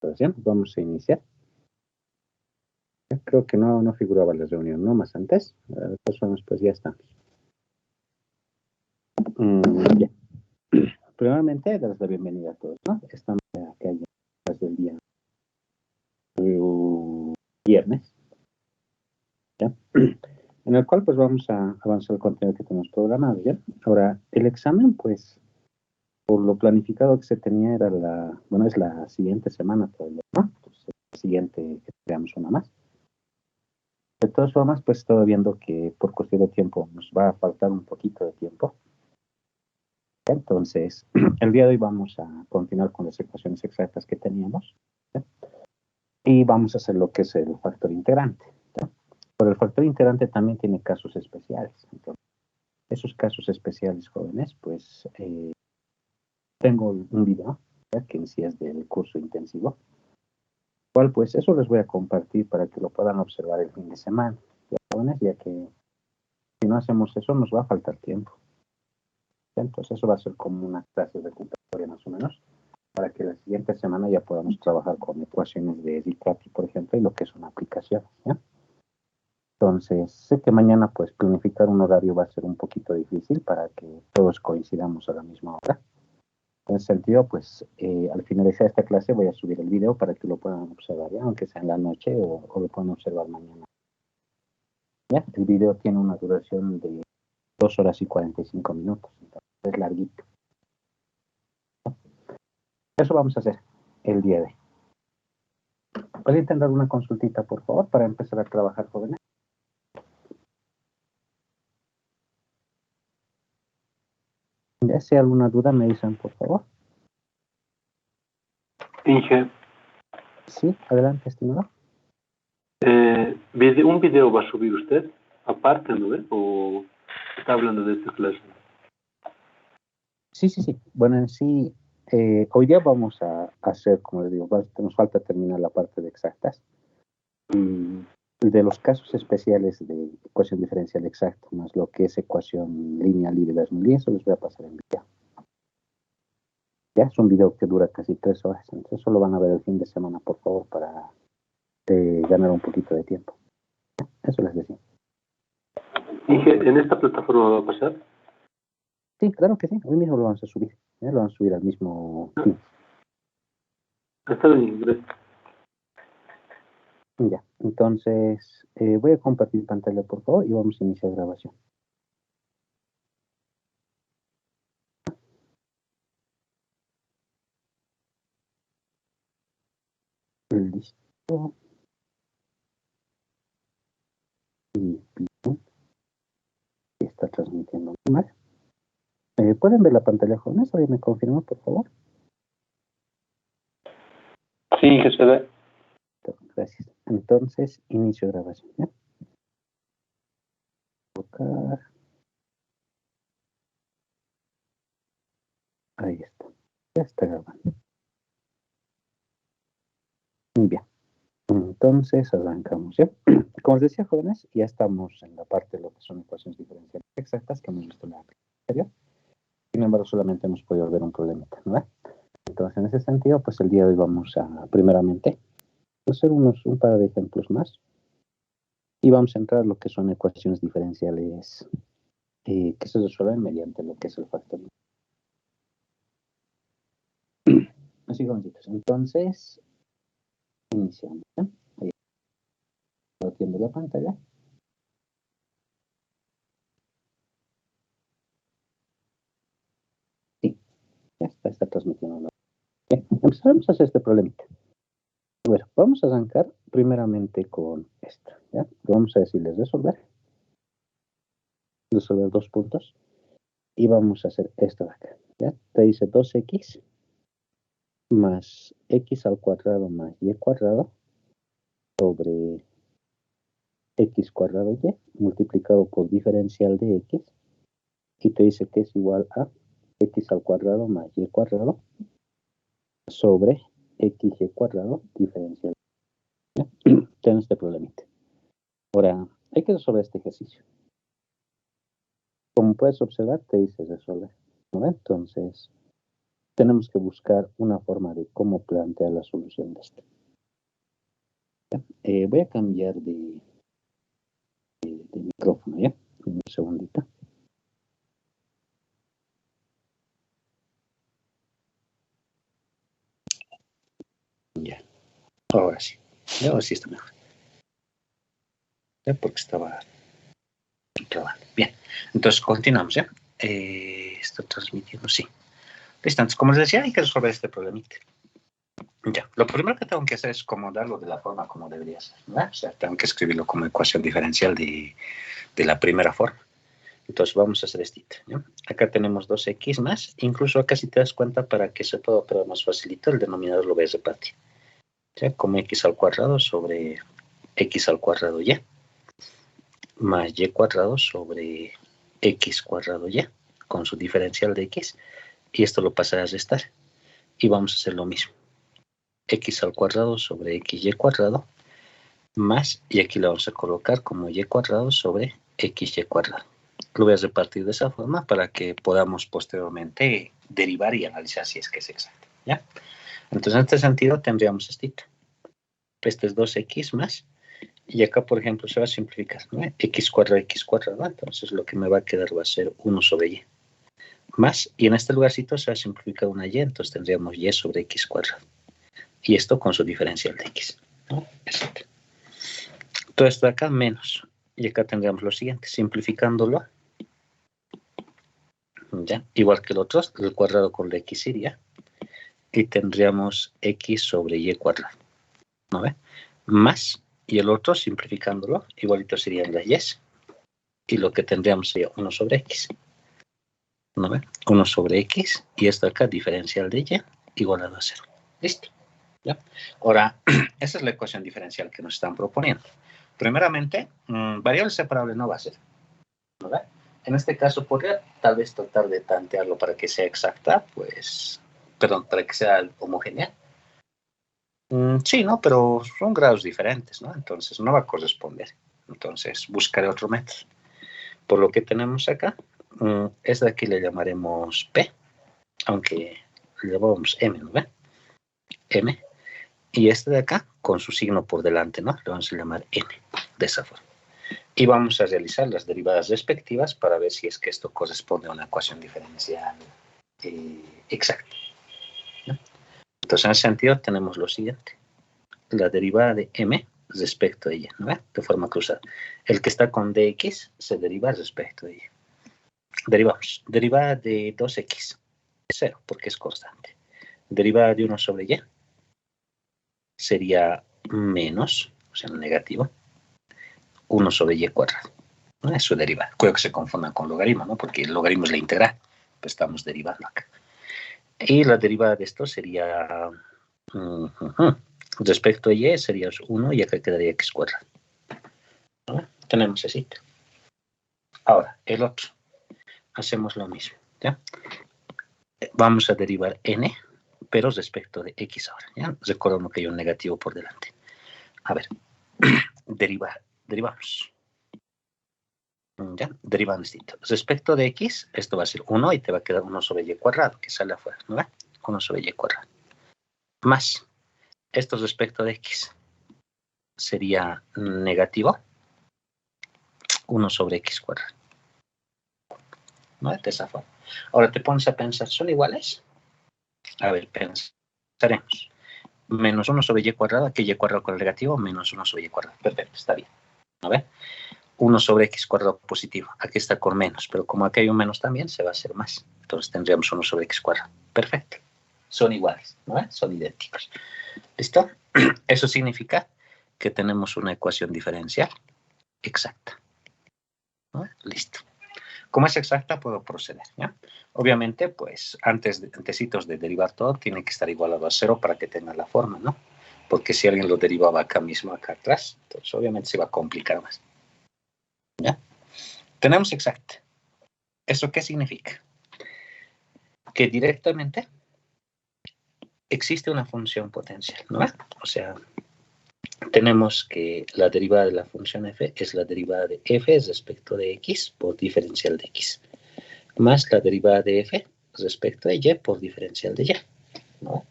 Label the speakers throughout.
Speaker 1: grabación. Vamos a iniciar. Creo que no figuraba la reunión, ¿no? Más antes. Las personas, pues ya estamos. Ya. Primeramente, darles la bienvenida a todos, ¿no? Estamos acá ya desde el día viernes, ¿ya? En el cual, pues vamos a avanzar el contenido que tenemos programado, ¿ya? Ahora, el examen, pues, por lo planificado que se tenía, era es la siguiente semana todavía, ¿no? Entonces, la siguiente que tengamos una más. De todas formas, pues estoy viendo que por cuestión de tiempo nos va a faltar un poquito de tiempo. Entonces, el día de hoy vamos a continuar con las ecuaciones exactas que teníamos, ¿sí? Y vamos a hacer lo que es el factor integrante, ¿sí? Pero el factor integrante también tiene casos especiales. Entonces, esos casos especiales, jóvenes, pues tengo un video, ¿sí? Que en sí es del curso intensivo, cual pues eso les voy a compartir para que lo puedan observar el fin de semana, ¿sí? Jóvenes, ya que si no hacemos eso nos va a faltar tiempo. Entonces eso va a ser como una clase de recuperatoria más o menos, para que la siguiente semana ya podamos trabajar con ecuaciones de Riccati, por ejemplo, y lo que son aplicaciones, ¿ya? Entonces, sé que mañana pues planificar un horario va a ser un poquito difícil para que todos coincidamos a la misma hora. En ese sentido, pues al finalizar esta clase voy a subir el video para que lo puedan observar, ¿ya? Aunque sea en la noche o lo puedan observar mañana, ¿ya? El video tiene una duración de 2 horas y 45 minutos, entonces es larguito. Eso vamos a hacer el día de hoy. ¿Pueden tener una consultita, por favor, para empezar a trabajar, jóvenes? Ya si hay alguna duda, me dicen, por favor.
Speaker 2: Inge,
Speaker 1: Sí, adelante, estimado.
Speaker 2: ¿un video va a subir usted aparte, no ve? ¿O está hablando de esta clase?
Speaker 1: Sí. Bueno, en sí, hoy día vamos a hacer, como les digo, nos falta terminar la parte de exactas. Y de los casos especiales de ecuación diferencial exacta, más lo que es ecuación lineal y de Bernoulli, eso les voy a pasar en video. Ya es un video que dura casi 3 horas, entonces eso lo van a ver el fin de semana, por favor, para ganar un poquito de tiempo. Eso les decía.
Speaker 2: Inge, ¿en esta plataforma va a pasar?
Speaker 1: Sí, claro que sí, hoy mismo lo vamos a subir. Lo vamos a subir al mismo Teams.
Speaker 2: Está en inglés.
Speaker 1: Ya, entonces voy a compartir pantalla, por favor, y vamos a iniciar grabación. Listo. Y bien, está transmitiendo mal. ¿Pueden ver la pantalla, jóvenes? ¿Alguien me confirma, por favor?
Speaker 2: Sí, Inge, se ve.
Speaker 1: Gracias. Entonces, inicio grabación, ¿ya? Colocar. Ahí está. Ya está grabando. Bien. Entonces, arrancamos, ¿ya? Como os decía, jóvenes, ya estamos en la parte de lo que son ecuaciones diferenciales exactas que hemos visto en la anterior. Sin embargo, solamente hemos podido ver un problemita, ¿no? Entonces, en ese sentido, pues el día de hoy vamos a, primeramente, hacer un par de ejemplos más. Y vamos a entrar a lo que son ecuaciones diferenciales que se resuelven mediante lo que es el factor. Así, jovencitos. Entonces, iniciamos, ¿ya? Ahí está viendo la pantalla. Sí, ya está transmitiendo. Bien, empezaremos a hacer este problemita. Bueno, vamos a arrancar primeramente con esto, ¿ya? Vamos a decirles resolver 2 puntos, y vamos a hacer esto de acá, ¿ya? Te dice 2x más x al cuadrado más y cuadrado sobre x cuadrado y multiplicado por diferencial de x, y te dice que es igual a x al cuadrado más y cuadrado sobre xy cuadrado diferencial. Ten este problemita. Ahora, hay que resolver este ejercicio. Como puedes observar, te dice resolver, ¿no? Entonces, tenemos que buscar una forma de cómo plantear la solución de esto. Voy a cambiar de micrófono, ¿ya? Un segundito. Ya, ahora sí. Ahora sí está mejor. ¿Ya? Porque estaba trabajando. Bien, entonces continuamos, ¿ya? Está transmitiendo, sí. Listo, entonces, como les decía, hay que resolver este problemita. Ya, lo primero que tengo que hacer es acomodarlo de la forma como debería ser, ¿no? O sea, tengo que escribirlo como ecuación diferencial de la primera forma. Entonces vamos a hacer esto, ¿no? Acá tenemos 2x más, incluso acá si te das cuenta, para que se pueda operar más facilito, el denominador lo voy a repartir, ¿sí? Como x al cuadrado sobre x al cuadrado y, más y cuadrado sobre x cuadrado y, con su diferencial de x, y esto lo pasará a restar, y vamos a hacer lo mismo. X al cuadrado sobre xy cuadrado, más, y aquí lo vamos a colocar como y cuadrado sobre xy cuadrado. Lo voy a repartir de esa forma para que podamos posteriormente derivar y analizar si es que es exacto, ¿ya? Entonces, en este sentido, tendríamos esto. Este es 2x más, y acá, por ejemplo, se va a simplificar, ¿no? X cuadrado, entonces lo que me va a quedar va a ser 1 sobre y. Más, y en este lugarcito se va a simplificar una y, entonces tendríamos y sobre x cuadrado. Y esto con su diferencial de x, ¿no? Exacto. Todo esto de acá menos, y acá tendríamos lo siguiente, simplificándolo, ¿ya? Igual que el otro, el cuadrado con la x iría, y tendríamos x sobre y cuadrado, ¿no ve? Más, y el otro, simplificándolo, igualito serían las y, y lo que tendríamos sería 1 sobre x, ¿no ve? 1 sobre x, y esto acá, diferencial de y, igualado a 0. Listo, ¿ya? Ahora, esa es la ecuación diferencial que nos están proponiendo. Primeramente, variable separable no va a ser, ¿no ve? En este caso, podría tal vez tratar de tantearlo para que sea exacta, pues, perdón, para que sea homogénea. Sí, ¿no? Pero son grados diferentes, ¿no? Entonces no va a corresponder. Entonces buscaré otro método. Por lo que tenemos acá, esta de aquí le llamaremos P, aunque le llamamos M, ¿no ve? M. Y este de acá, con su signo por delante, ¿no? Le vamos a llamar N, de esa forma. Y vamos a realizar las derivadas respectivas para ver si es que esto corresponde a una ecuación diferencial exacta, ¿no? Entonces, en ese sentido, tenemos lo siguiente. La derivada de m respecto a ella, ¿no? De forma cruzada. El que está con dx se deriva respecto a ella. Derivamos. Derivada de 2x, 0, porque es constante. Derivada de 1 sobre y sería menos, o sea, negativo, 1 sobre y cuadrado. ¿No? Es su derivada. Creo que se confundan con logaritmo, ¿no? Porque el logaritmo es la integral. Pues estamos derivando acá. Y la derivada de esto sería... respecto a y sería 1 y acá quedaría x cuadrado. ¿No? Tenemos ese. Ahora, el otro. Hacemos lo mismo, ¿ya? Vamos a derivar n, pero respecto de x ahora, ¿ya? Recordemos que hay un negativo por delante. A ver, derivamos. ¿Ya? Derivando distinto. Respecto de x, esto va a ser 1 y te va a quedar 1 sobre y cuadrado, que sale afuera, ¿no? 1 sobre y cuadrado. Más, esto respecto de x sería negativo 1 sobre x cuadrado. ¿No? De esa forma. Ahora te pones a pensar, ¿son iguales? A ver, pensaremos. Menos 1 sobre y cuadrado, aquí y cuadrado con el negativo, menos 1 sobre y cuadrado. Perfecto, está bien. ¿No ve? 1 sobre x cuadrado positivo. Aquí está con menos, pero como aquí hay un menos también, se va a hacer más. Entonces tendríamos 1 sobre x cuadrado. Perfecto. Son iguales, ¿no ve? Son idénticos. ¿Listo? Eso significa que tenemos una ecuación diferencial exacta. ¿No ve? Listo. Como es exacta, puedo proceder, ¿ya? Obviamente, pues, antecitos de derivar todo, tiene que estar igualado a 0 para que tenga la forma, ¿no? Porque si alguien lo derivaba acá mismo, acá atrás, entonces obviamente se va a complicar más, ¿ya? Tenemos exacta. ¿Eso qué significa? Que directamente existe una función potencial, ¿no? O sea, tenemos que la derivada de la función f es la derivada de f respecto de x por diferencial de x, más la derivada de f respecto de y por diferencial de y, ¿no?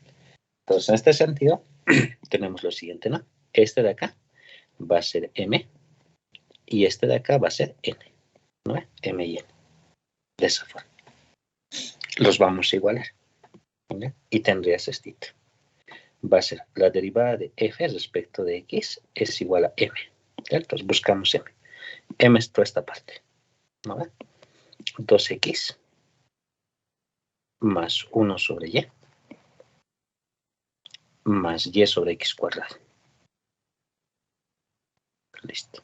Speaker 1: Entonces, en este sentido, tenemos lo siguiente, ¿no? Este de acá va a ser m y este de acá va a ser n, ¿no? M y n. De esa forma. Los vamos a igualar, ¿no? Y tendrías esto. Va a ser la derivada de f respecto de x es igual a m. ¿Ya? Entonces buscamos m. M es toda esta parte, ¿no? 2x más 1 sobre y más y sobre x cuadrado. Listo.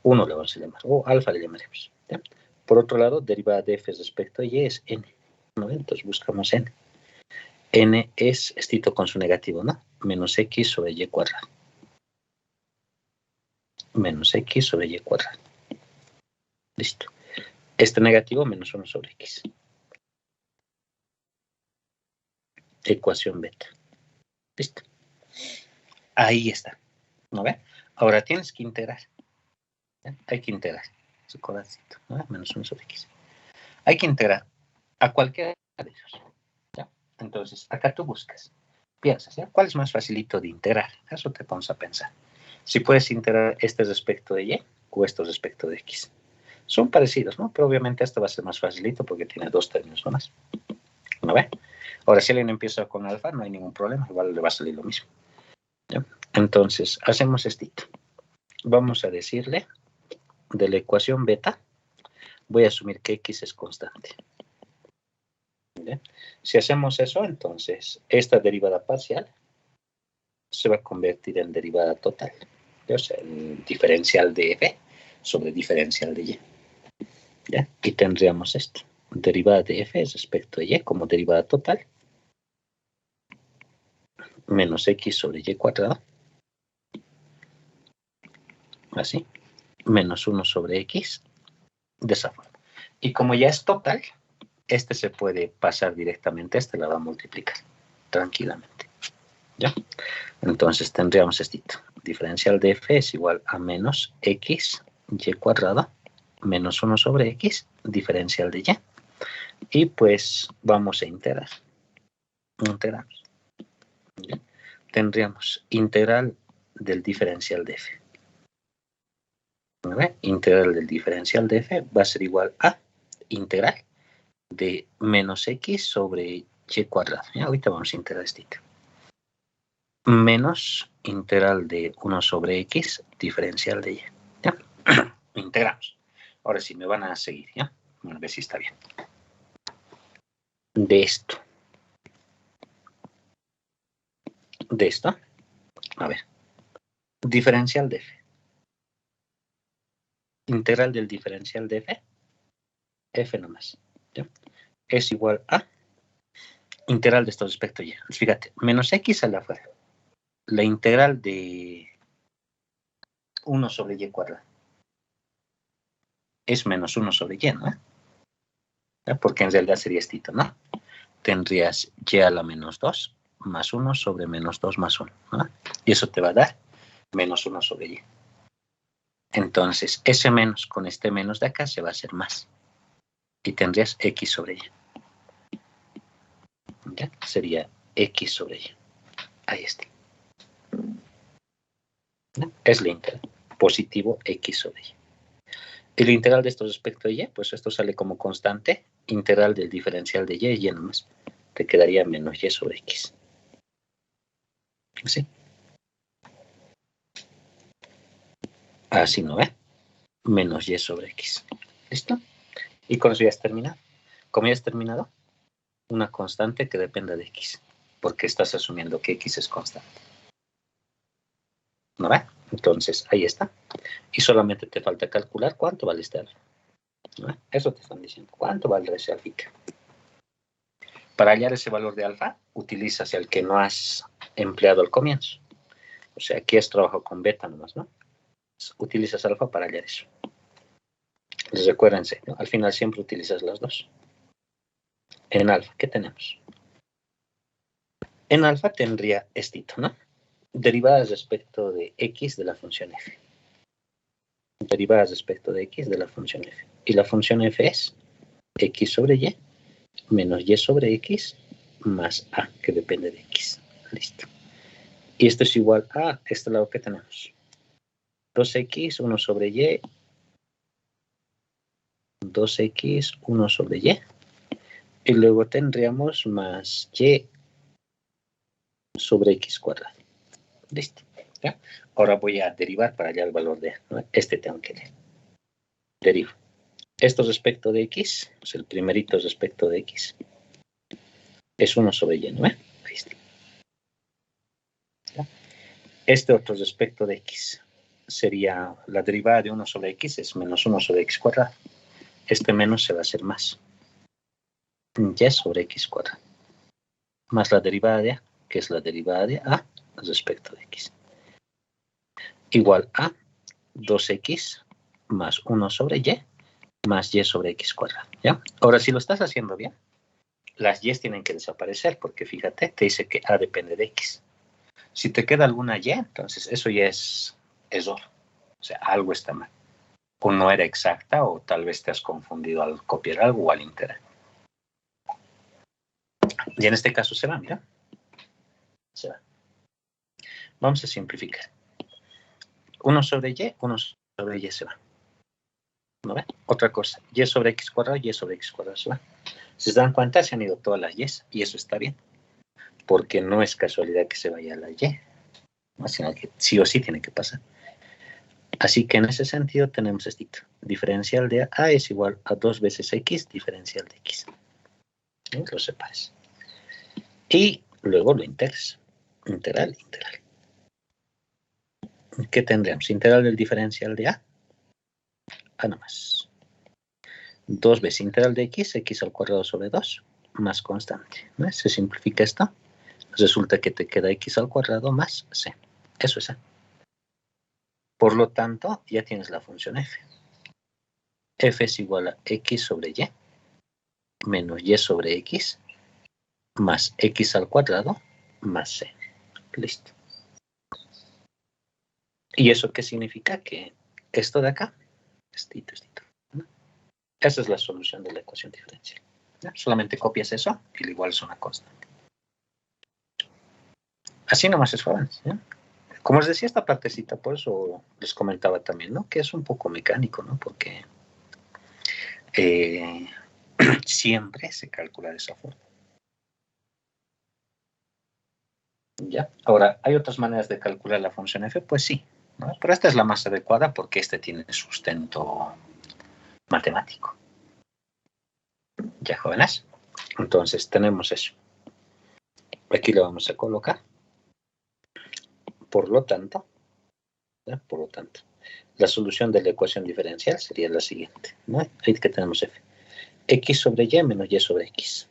Speaker 1: 1 le vamos a llamar, o alfa le llamaremos. ¿Ya? Por otro lado, derivada de f respecto a y es n, ¿no? Entonces buscamos n. N es esto con su negativo, ¿no? Menos x sobre y cuadrado. Menos x sobre y cuadrado. Listo. Este negativo menos 1 sobre x. Ecuación beta. Listo. Ahí está. ¿No ve? Ahora tienes que integrar. ¿Ya? Hay que integrar. Su corazoncito, ¿no? Menos 1 sobre x. Hay que integrar a cualquiera de ellos. ¿Ya? Entonces, acá tú buscas. Piensas, ¿ya? ¿Cuál es más facilito de integrar? Eso te pones a pensar. Si puedes integrar este respecto de y o esto respecto de x. Son parecidos, ¿no? Pero obviamente esto va a ser más facilito porque tiene dos términos nomás. ¿No ve? Ahora, si alguien empieza con alfa, no hay ningún problema. Igual le va a salir lo mismo. ¿Ya? Entonces, hacemos esto. Vamos a decirle de la ecuación beta, voy a asumir que x es constante. ¿Bien? Si hacemos eso, entonces, esta derivada parcial se va a convertir en derivada total. O sea, el diferencial de f sobre diferencial de y. ¿Ya? Y tendríamos esto. Derivada de f respecto de y como derivada total. Menos x sobre y cuadrado. Así. Menos 1 sobre x. De esa forma. Y como ya es total, este se puede pasar directamente, este la va a multiplicar tranquilamente. ¿Ya? Entonces tendríamos esto. Diferencial de f es igual a menos x y cuadrado menos 1 sobre x, diferencial de y. Y pues vamos a integrar. Integramos. ¿Ya? Tendríamos integral del diferencial de f. ¿Ve? Integral del diferencial de f va a ser igual a integral de menos x sobre y cuadrado. ¿Ya? Ahorita vamos a integrar esto. Menos integral de 1 sobre x, diferencial de y. ¿Ya? Integramos. Ahora sí, me van a seguir, ¿ya? A ver si está bien. De esto. De esto. A ver. Diferencial de f. Integral del diferencial de f. F nomás. ¿Ya? Es igual a integral de esto respecto a y. Fíjate, menos x a la afuera. La integral de 1 sobre y cuadrado. Es menos 1 sobre y, ¿no? ¿Ya? Porque en realidad sería esto, ¿no? Tendrías y a la menos 2 más 1 sobre menos 2 más 1, ¿no? Y eso te va a dar menos 1 sobre y. Entonces, ese menos con este menos de acá se va a hacer más. Y tendrías x sobre y. ¿Ya? Sería x sobre y. Ahí está. ¿Ya? Es la integral. Positivo x sobre y. Y la integral de esto respecto a y, pues esto sale como constante. Integral del diferencial de y nomás. Te quedaría menos y sobre x. ¿Sí? Así no ve. Menos y sobre x. ¿Listo? Y con eso ya has terminado. Como ya has terminado, una constante que dependa de x. Porque estás asumiendo que x es constante. ¿No ve? Entonces, ahí está. Y solamente te falta calcular cuánto vale este alfa. ¿No? Eso te están diciendo. ¿Cuánto vale ese alfa? Para hallar ese valor de alfa, utilizas el que no has empleado al comienzo. O sea, aquí has trabajado con beta nomás, ¿no? Utilizas alfa para hallar eso. Les recuérdense, ¿no? Al final siempre utilizas las dos. En alfa, ¿qué tenemos? En alfa tendría estito, ¿no? Derivadas respecto de x de la función f. Derivadas respecto de x de la función f. Y la función f es x sobre y menos y sobre x más a, que depende de x. Listo. Y esto es igual a este lado que tenemos. 2x, 1 sobre y. 2x, 1 sobre y. Y luego tendríamos más y sobre x cuadrado. Listo. ¿Ya? Ahora voy a derivar para hallar el valor de a, ¿no? Este tengo que derivo. Esto respecto de x, pues el primerito respecto de x, es 1 sobre y, ¿no? Ahí está. ¿Ya? Este otro respecto de x sería la derivada de 1 sobre x es menos 1 sobre x cuadrado. Este menos se va a hacer más. Y sobre x cuadrado. Más la derivada de a, que es la derivada de a respecto de x. Igual a 2x más 1 sobre y más y sobre x cuadrado. ¿Ya? Ahora, si lo estás haciendo bien, las y tienen que desaparecer porque fíjate, te dice que a depende de x. Si te queda alguna y, entonces eso ya es error. O sea, algo está mal. O no era exacta o tal vez te has confundido al copiar algo o al integrar. Y en este caso se va, mira. Se va. Vamos a simplificar. 1 sobre y, 1 sobre y se va. ¿No ve? Otra cosa, y sobre x cuadrado, y sobre x cuadrado se va. Si se dan cuenta, se han ido todas las y eso está bien. Porque no es casualidad que se vaya la y, ¿no? Sino que sí o sí tiene que pasar. Así que en ese sentido tenemos esto. Diferencial de a es igual a 2 veces x diferencial de x. ¿Sí? Lo separas. Y luego lo integras. Integral. ¿Qué tendríamos? Integral del diferencial de a nomás. 2 veces integral de x al cuadrado sobre 2, más constante. ¿No? Se simplifica esto. Resulta que te queda x al cuadrado más c. Eso es a. Por lo tanto, ya tienes la función f. F es igual a x sobre y menos y sobre x más x al cuadrado más c. Listo. ¿Y eso qué significa? Que esto de acá, estito, ¿no? Esa es la solución de la ecuación diferencial. ¿No? Solamente copias eso y igual es una constante. Así nomás es fácil, ¿no? Como os decía, esta partecita, por eso les comentaba también, ¿no? Que es un poco mecánico, ¿no? Porque siempre se calcula de esa forma. ¿Ya? Ahora, ¿hay otras maneras de calcular la función f? Pues sí, ¿no? Pero esta es la más adecuada porque este tiene sustento matemático. ¿Ya, jóvenes? Entonces, tenemos eso. Aquí lo vamos a colocar. Por lo tanto, la solución de la ecuación diferencial sería la siguiente, ¿no? Ahí que tenemos f. X sobre y menos y sobre x.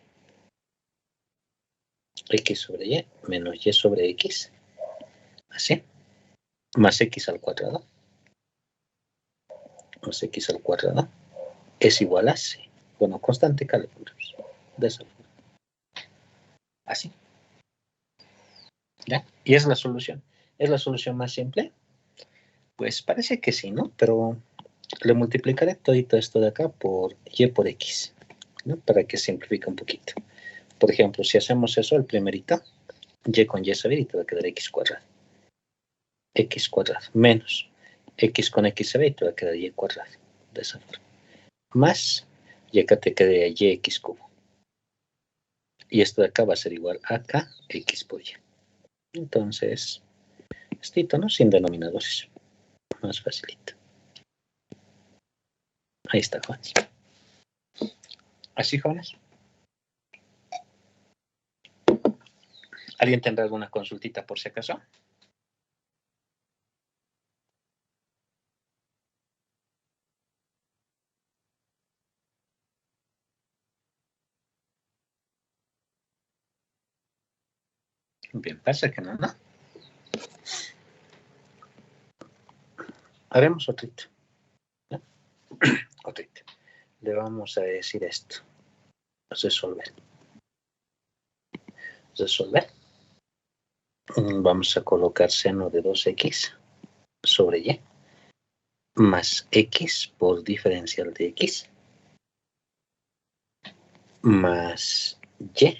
Speaker 1: X sobre y menos y sobre x. Así. Más x al cuadrado. Más x al cuadrado. Es igual a c. Bueno, constante calculamos. De esa forma. Así. ¿Ya? Y es la solución. ¿Es la solución más simple? Pues parece que sí, ¿no? Pero le multiplicaré todo esto de acá por y por x, ¿no? Para que simplifique un poquito. Por ejemplo, si hacemos eso, el primerito, y con y saber y te va a quedar x cuadrado. X cuadrado menos x con x saber y te va a quedar y cuadrado. De esa forma. Más, y acá te queda yx cubo. Y esto de acá va a ser igual a k x por y. Entonces, estito, ¿no? Sin denominadores. Más facilito. Ahí está, jóvenes. ¿Así, jóvenes? ¿Alguien tendrá alguna consultita por si acaso? Bien, pasa que no, ¿no? Haremos otrito. ¿No? Otrito. Le vamos a decir esto. Resolver. Resolver. Vamos a colocar seno de 2x sobre y más x por diferencial de x más y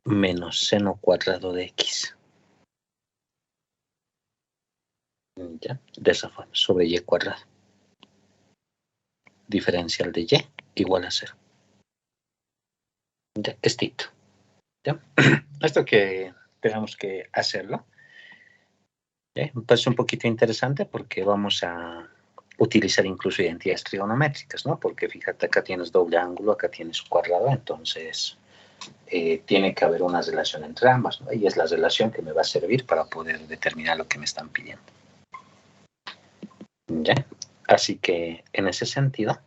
Speaker 1: menos seno cuadrado de x. ¿Ya? De esa forma, sobre y cuadrado. Diferencial de y igual a 0. ¿Ya? Estito. ¿Ya? Esto que tenemos que hacerlo. ¿Ya? Pues un poquito interesante porque vamos a utilizar incluso identidades trigonométricas, ¿no? Porque fíjate, acá tienes doble ángulo, acá tienes cuadrado, entonces tiene que haber una relación entre ambas, ¿no? Y es la relación que me va a servir para poder determinar lo que me están pidiendo. ¿Ya? Así que en ese sentido,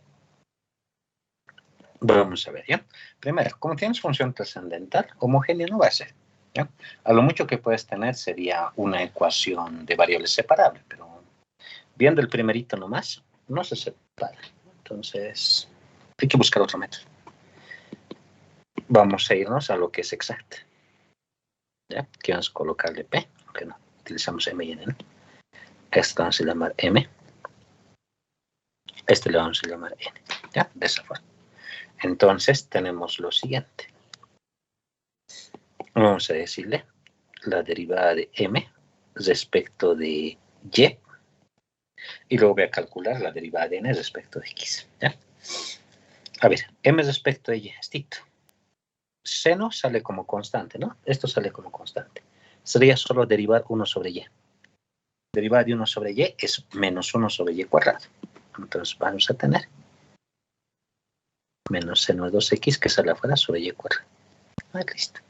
Speaker 1: vamos a ver, ¿ya? Primero, como tienes función trascendental, homogénea no va a ser, ¿ya? A lo mucho que puedes tener sería una ecuación de variables separables, pero viendo el primerito nomás, no se separa. Entonces, hay que buscar otro método. Vamos a irnos a lo que es exacto. ¿Ya? Que vamos a colocarle P, aunque no, utilizamos M y N, ¿no? Esto vamos a llamar M. Este le vamos a llamar N, ¿ya? De esa forma. Entonces, tenemos lo siguiente. Vamos a decirle la derivada de M respecto de Y. Y luego voy a calcular la derivada de N respecto de X, ¿ya? A ver, M respecto de Y, estito. Seno sale como constante, ¿no? Esto sale como constante. Sería solo derivar 1 sobre Y. Derivada de 1 sobre Y es menos 1 sobre Y cuadrado. Entonces vamos a tener menos seno de 2x que sale afuera sobre Y cuadrado. Listo.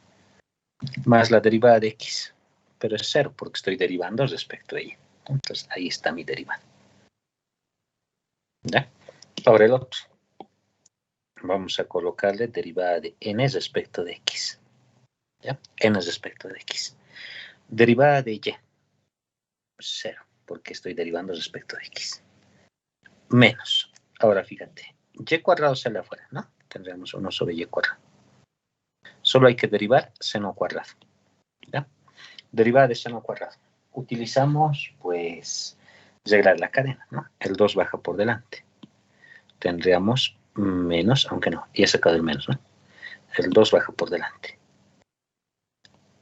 Speaker 1: Más la derivada de X. Pero es 0 porque estoy derivando respecto de Y. Entonces ahí está mi derivada. ¿Ya? Ahora el otro. Vamos a colocarle derivada de N respecto de X. ¿Ya? N respecto de X. Derivada de Y. 0, porque estoy derivando respecto de X. Menos. Ahora fíjate. Y cuadrado sale afuera, ¿no? Tendremos 1 sobre Y cuadrado. Solo hay que derivar seno cuadrado. ¿Ya? Derivada de seno cuadrado. Utilizamos, pues, regla de la cadena, ¿no? El 2 baja por delante. Tendríamos menos, aunque no, y he sacado el menos, ¿no? El 2 baja por delante.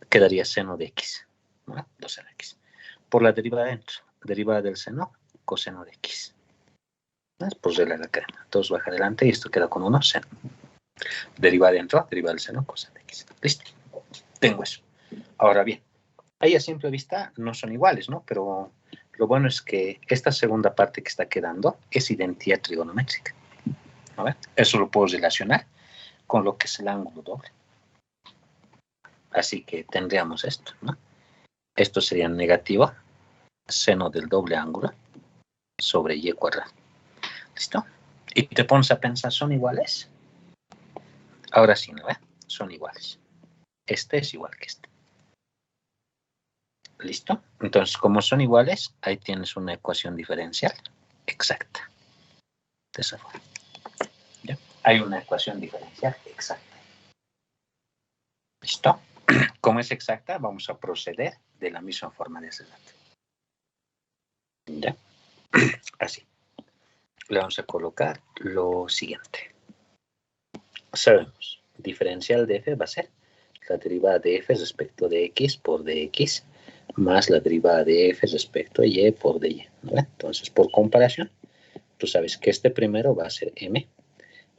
Speaker 1: Quedaría seno de X, ¿no? 2 seno de X. Por la derivada dentro, derivada del seno, coseno de X. ¿No? Pues regla de la cadena. 2 baja adelante y esto queda con 1, seno. Derivada dentro, derivada del seno, coseno de X. Listo. Tengo eso. Ahora bien, ahí a simple vista no son iguales, ¿no? Pero lo bueno es que esta segunda parte que está quedando es identidad trigonométrica. ¿No ven? Eso lo puedo relacionar con lo que es el ángulo doble. Así que tendríamos esto, ¿no? Esto sería negativo, seno del doble ángulo sobre Y cuadrado. ¿Listo? Y te pones a pensar, ¿son iguales? Ahora sí, ¿no? Son iguales. Este es igual que este. ¿Listo? Entonces, como son iguales, ahí tienes una ecuación diferencial exacta. De esa forma. ¿Ya? Hay una ecuación diferencial exacta. ¿Listo? Como es exacta, vamos a proceder de la misma forma de ese dato. ¿Ya? Así. Le vamos a colocar lo siguiente. Sabemos, diferencial de f va a ser la derivada de f respecto de x por dx más la derivada de f respecto de y por dy. ¿No? Entonces, por comparación, tú sabes que este primero va a ser m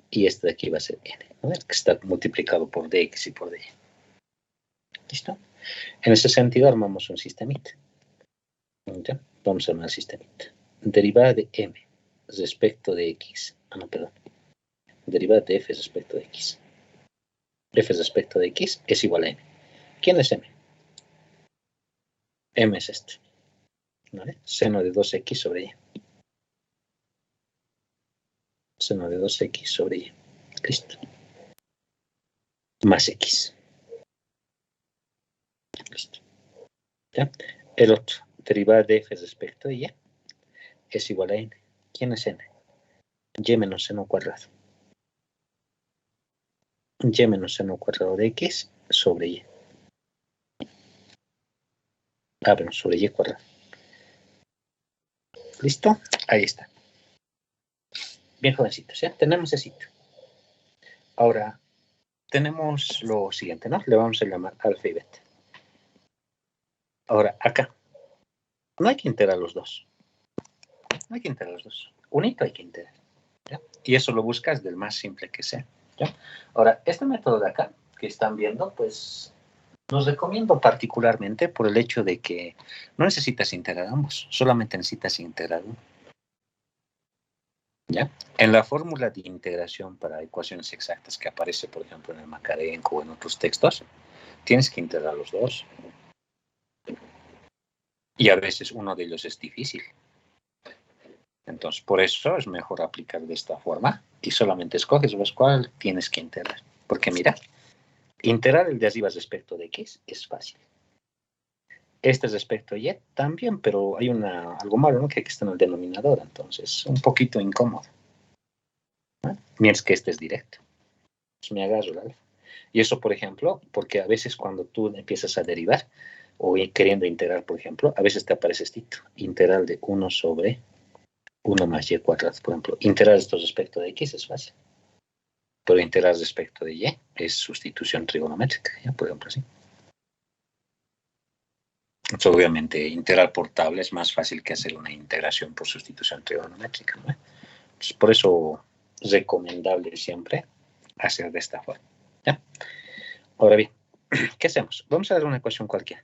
Speaker 1: y este de aquí va a ser n, ¿no? Que está multiplicado por dx y por dy. ¿Listo? En ese sentido, armamos un sistemita. ¿Ya? Vamos a armar el sistemita. Derivada de m respecto de x. No, perdón. Derivada de f respecto de x. F respecto de x es igual a m. ¿Quién es m? M es este. ¿Vale? Seno de 2x sobre y. Seno de 2x sobre y. Listo. Más x. Listo. ¿Ya? El otro, derivada de f respecto de y, es igual a n. ¿Quién es n? Y menos seno cuadrado. Y menos seno cuadrado de x sobre y. Bueno, sobre y cuadrado. ¿Listo? Ahí está. Bien jovencitos, ¿ya? Tenemos ese sitio. Ahora, tenemos lo siguiente, ¿no? Le vamos a llamar alfa y beta. Ahora, acá. No hay que integrar los dos. No hay que integrar los dos. Unito hay que integrar. ¿Ya? Y eso lo buscas del más simple que sea. ¿Ya? Ahora, este método de acá, que están viendo, pues, los recomiendo particularmente por el hecho de que no necesitas integrar ambos, solamente necesitas integrar uno. ¿Ya? En la fórmula de integración para ecuaciones exactas que aparece, por ejemplo, en el Macarenco o en otros textos, tienes que integrar los dos. Y a veces uno de ellos es difícil. Entonces, por eso es mejor aplicar de esta forma y solamente escoges vos cuál tienes que integrar. Porque mira, integrar el de arriba respecto de x es fácil. Este respecto de y también, pero hay algo malo, ¿no? Que aquí está en el denominador, entonces un poquito incómodo. ¿No? Mientras que este es directo. Entonces me agarro el alfa. Y eso, por ejemplo, porque a veces cuando tú empiezas a derivar o queriendo integrar, por ejemplo, a veces te aparece este integral de 1 sobre 1 más y cuadrado, por ejemplo. Integrar esto respecto de x es fácil. Pero integrar respecto de y es sustitución trigonométrica, ¿ya? Por ejemplo, así. Entonces, obviamente, integrar por tabla es más fácil que hacer una integración por sustitución trigonométrica, ¿no? Entonces, por eso es recomendable siempre hacer de esta forma, ¿ya? Ahora bien, ¿qué hacemos? Vamos a dar una ecuación cualquiera.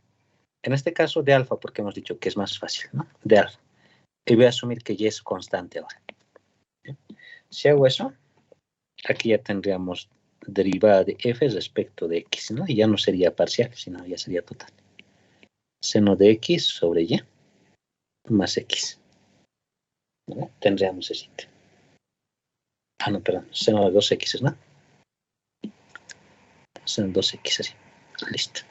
Speaker 1: En este caso de alfa, porque hemos dicho que es más fácil, ¿no? De alfa. Y voy a asumir que y es constante ahora. ¿Ya? Si hago eso, aquí ya tendríamos derivada de f respecto de x, ¿no? Y ya no sería parcial, sino ya sería total. Seno de x sobre y más x. ¿No? Tendríamos ese. Ah, no, perdón. Seno de 2x, ¿no? Seno de 2x, así. Listo.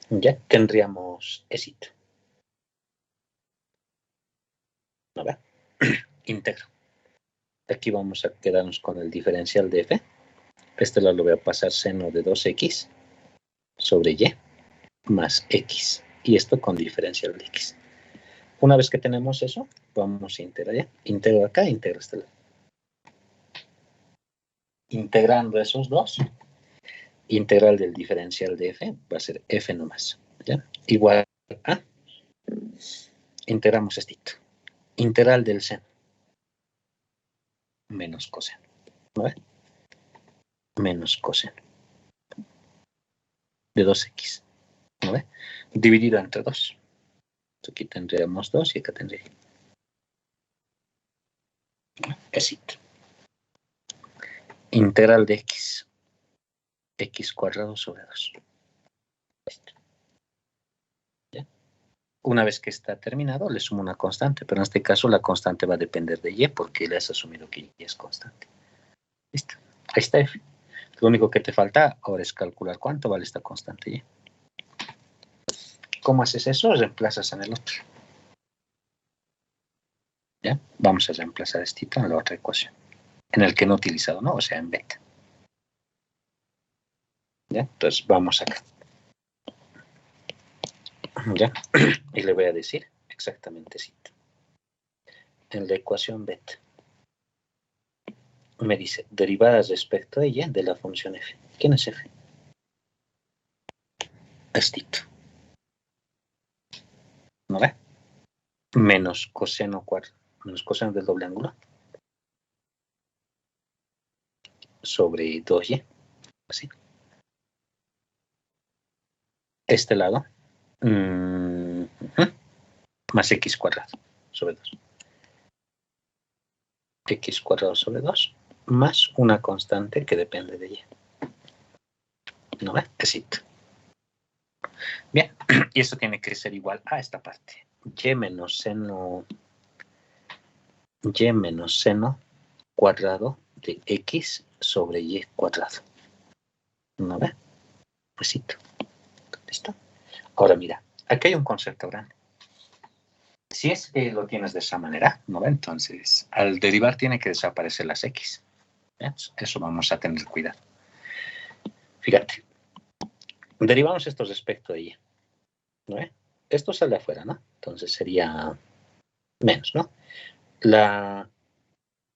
Speaker 1: Ya tendríamos éxito. ¿No ve? Integro. Aquí vamos a quedarnos con el diferencial de f. Este lado lo voy a pasar seno de 2x sobre y más x. Y esto con diferencial de x. Una vez que tenemos eso, vamos a integrar ya. Integro acá, integro este lado. Integrando esos dos, integral del diferencial de f va a ser f nomás. ¿Ya? Igual a, integramos esto. Integral del seno menos coseno. ¿Vale? Menos coseno de 2x. ¿Vale? Dividido entre 2. Aquí tendríamos 2 y acá tendría. Éxito. Integral de x. X cuadrado sobre 2. Listo. ¿Ya? Una vez que está terminado, le sumo una constante, pero en este caso la constante va a depender de y porque le has asumido que y es constante. Listo. Ahí está f. Lo único que te falta ahora es calcular cuánto vale esta constante y. ¿Cómo haces eso? Reemplazas en el otro. ¿Ya? Vamos a reemplazar este en la otra ecuación. En el que no he utilizado, ¿no? O sea, en beta. ¿Ya? Entonces vamos acá. ¿Ya? Y le voy a decir exactamente esto. En la ecuación beta. Me dice derivadas respecto a ella de la función f. ¿Quién es f? Estito. ¿No ve? Menos coseno cuadrado. Menos coseno del doble ángulo. Sobre 2y. Así. Este lado. Más x cuadrado sobre 2. X cuadrado sobre 2. Más una constante que depende de ella. ¿No ve? Éxito. Bien, y esto tiene que ser igual a esta parte. Y menos seno cuadrado de x sobre y cuadrado. ¿No ve? Éxito. ¿Listo? Ahora mira, aquí hay un concepto grande. Si es que lo tienes de esa manera, ¿no ve? Entonces, al derivar tiene que desaparecer las x. ¿Ves? Eso vamos a tener cuidado. Fíjate. Derivamos esto respecto de y. ¿No ve? Esto sale afuera, ¿no? Entonces sería menos, ¿no? La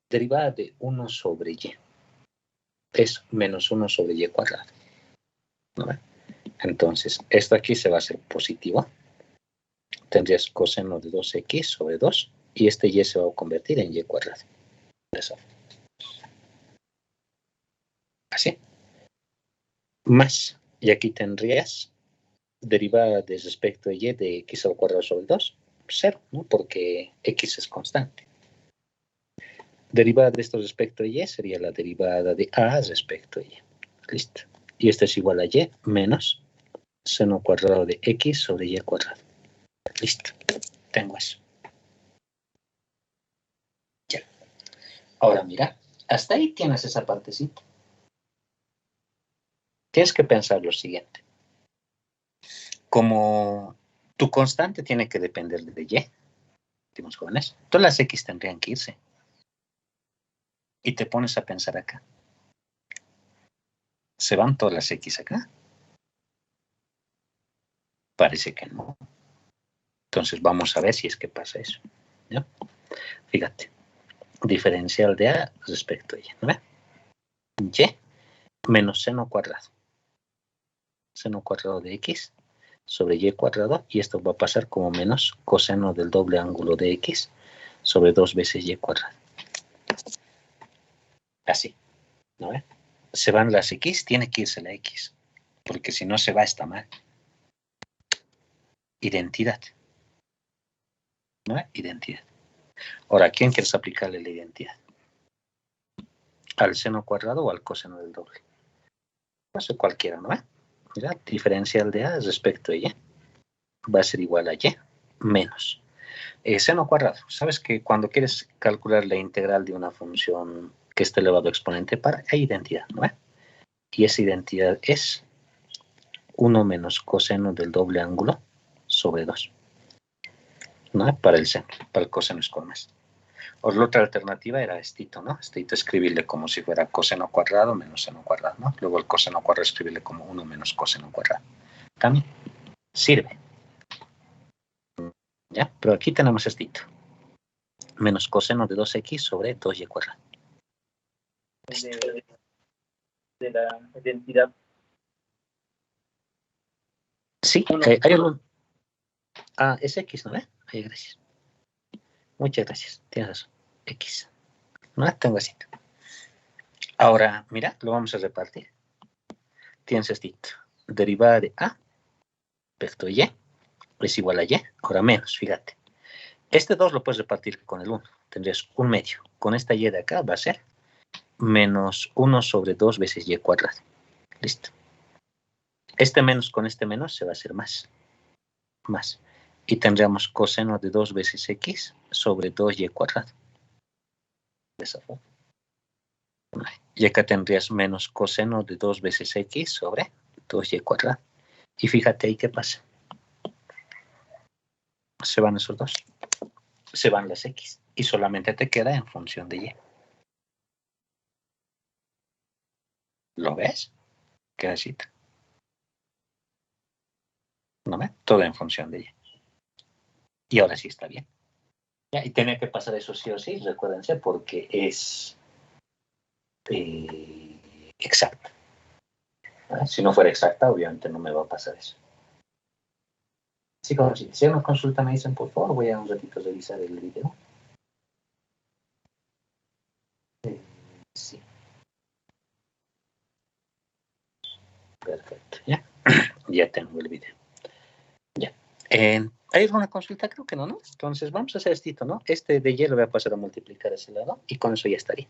Speaker 1: derivada de 1 sobre y es menos 1 sobre y cuadrado. ¿No? Entonces, esto aquí se va a hacer positivo. Tendrías coseno de 2x sobre 2 y este y se va a convertir en y cuadrado. Eso. Así. Más. Y aquí tendrías derivada de respecto a y de x al cuadrado sobre 2. 0, ¿no? Porque x es constante. Derivada de esto respecto a y sería la derivada de a respecto a y. Listo. Y esto es igual a y menos seno cuadrado de x sobre y cuadrado. Listo. Tengo eso. Ya. Ahora mira, hasta ahí tienes esa partecita. Tienes que pensar lo siguiente. Como tu constante tiene que depender de y, digamos jóvenes, todas las x tendrían que irse. Y te pones a pensar acá. ¿Se van todas las x acá? Parece que no. Entonces vamos a ver si es que pasa eso. ¿Ya? Fíjate. Diferencial de a respecto a y. ¿No ve? Y menos seno cuadrado. Seno cuadrado de x sobre y cuadrado. Y esto va a pasar como menos coseno del doble ángulo de x sobre 2 veces y cuadrado. Así. ¿No ve? Se van las x, tiene que irse la x. Porque si no se va, está mal. Identidad. ¿No ve? Identidad. Ahora, ¿a quién quieres aplicarle la identidad? ¿Al seno cuadrado o al coseno del doble? Pues cualquiera, ¿no? Mira, diferencial de a respecto a y va a ser igual a y menos seno cuadrado. Sabes que cuando quieres calcular la integral de una función que esté elevado a exponente par, hay identidad, ¿no? Y esa identidad es 1 menos coseno del doble ángulo sobre 2. ¿No? Para el seno, para el coseno es con más. O la otra alternativa era estito, ¿no? Estito escribirle como si fuera coseno cuadrado menos seno cuadrado, ¿no? Luego el coseno cuadrado escribirle como 1 menos coseno cuadrado. También sirve. ¿Ya? Pero aquí tenemos estito. Menos coseno de 2x sobre 2y cuadrado.
Speaker 3: De la identidad.
Speaker 1: Sí, hay algún... Ah, es x, ¿no? Ay, gracias. Muchas gracias. Tienes razón. X. No tengo así. Ahora, mira, lo vamos a repartir. Tienes estito. Derivada de a respecto a y es igual a y. Ahora menos, fíjate. Este 2 lo puedes repartir con el 1. Tendrías un medio. Con esta y de acá va a ser menos 1 sobre 2 veces y cuadrado. Listo. Este menos con este menos se va a hacer más. Más. Y tendríamos coseno de 2 veces x sobre 2y cuadrado. De esa forma. Y acá tendrías menos coseno de 2 veces x sobre 2y cuadrado. Y fíjate ahí qué pasa. Se van esos dos. Se van las x. Y solamente te queda en función de y. ¿Lo ves? ¿Qué necesita? ¿No ve? Todo en función de y. Y ahora sí está bien. Ya, y tiene que pasar eso sí o sí, recuérdense, porque es exacta. Si no fuera exacta, obviamente no me va a pasar eso. Sí, como si hicieran una consulta me dicen, por favor, voy a un ratito a revisar el video. Sí. Perfecto, ya. Ya tengo el video. Ya. ¿Hay alguna consulta? Creo que no, ¿no? Entonces vamos a hacer esto, ¿no? Este de y lo voy a pasar a multiplicar a ese lado y con eso ya estaría.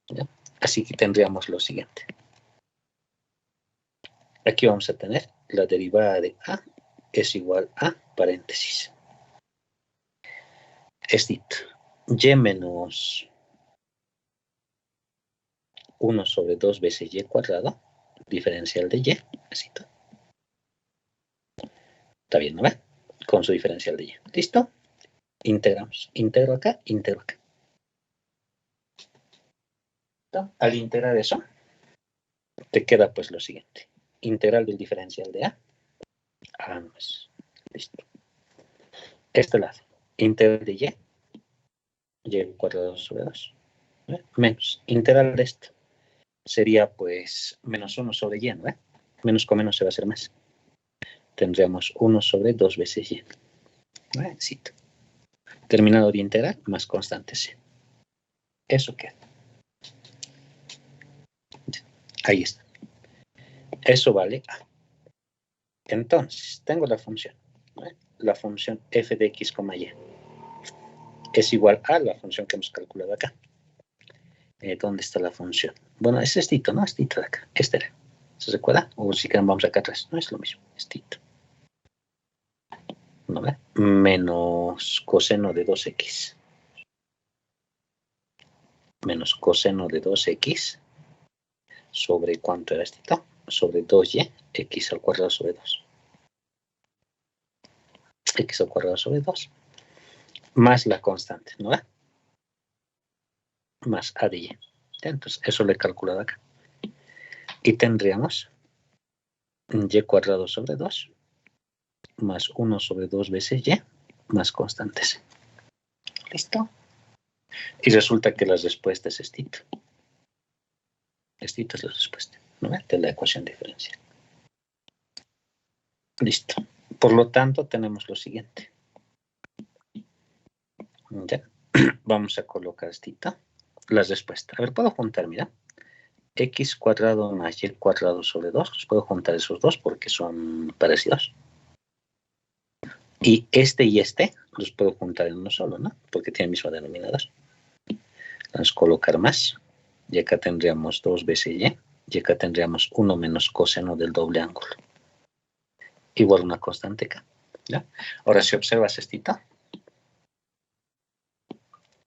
Speaker 1: ¿Ya? Así que tendríamos lo siguiente. Aquí vamos a tener la derivada de a es igual a paréntesis. Estito. Y menos 1 sobre 2 veces y cuadrado, diferencial de y, estito. Está bien, ¿no ve? Con su diferencial de y. ¿Listo? Integramos. Integro acá, integro acá. ¿Listo? Al integrar eso, te queda pues lo siguiente. Integral del diferencial de a más. Listo. Este lado. Integral de y y cuadrado sobre 2. Menos integral de esto sería pues menos 1 sobre y, ¿no? Menos con menos se va a hacer más. Tendríamos 1 sobre 2 veces y. ¿No? Cito. Terminado de integral más constante c. Eso queda. Ahí está. Eso vale a. Entonces, tengo la función. ¿No? La función f de x, y es igual a la función que hemos calculado acá. ¿Dónde está la función? Bueno, es estito, ¿no? Estito de acá. Este era. ¿Se recuerda? O si quieren vamos acá atrás. No es lo mismo. Estito. ¿No ve? Menos coseno de 2x. Menos coseno de 2x sobre ¿cuánto era estito? Sobre 2y, x al cuadrado sobre 2. X al cuadrado sobre 2. Más la constante, ¿no ve? Más a de y. Entonces, eso lo he calculado acá. Y tendríamos y cuadrado sobre 2 más 1 sobre 2 veces y más constantes. ¿Listo? Y resulta que la respuesta es estito. Estito es la respuesta, ¿no? De la ecuación diferencial. Listo. Por lo tanto, tenemos lo siguiente. Ya. Vamos a colocar estito. La respuesta. A ver, puedo juntar, mira. X cuadrado más y cuadrado sobre 2. Los puedo juntar esos dos porque son parecidos. Y este los puedo juntar en uno solo, ¿no? Porque tiene el mismo denominador. Vamos a colocar más. Y acá tendríamos 2 veces y. Y acá tendríamos 1 menos coseno del doble ángulo. Igual una constante acá. ¿Ya? Ahora, si observas estito,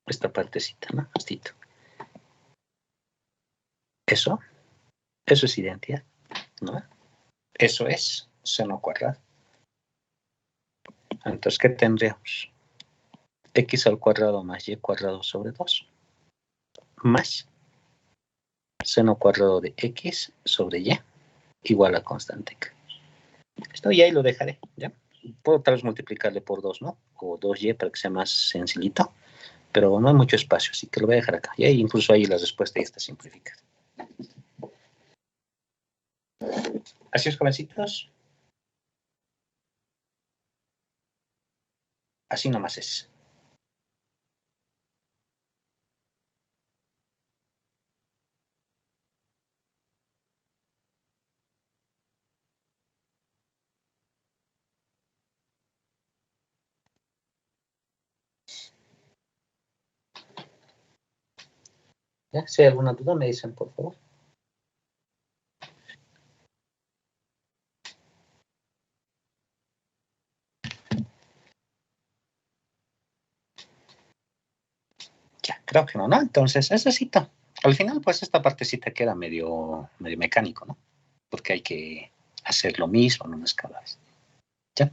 Speaker 1: esta partecita, ¿no? Estito. Eso es identidad, ¿no? Eso es seno cuadrado. Entonces, ¿qué tendríamos? X al cuadrado más y cuadrado sobre 2. Más seno cuadrado de x sobre y igual a constante k. Esto y ahí lo dejaré, ¿ya? Puedo tal vez multiplicarle por 2, ¿no? O 2y para que sea más sencillito, pero no hay mucho espacio, así que lo voy a dejar acá. Y ahí, incluso ahí la respuesta ya está simplificada. Así es, jovencitos. Así nomás es. ¿Ya? Si hay alguna duda, me dicen, por favor. Ya, creo que no, ¿no? Entonces, necesito. Al final, pues, esta partecita queda medio mecánico, ¿no? Porque hay que hacer lo mismo, no más cada vez. ¿Ya?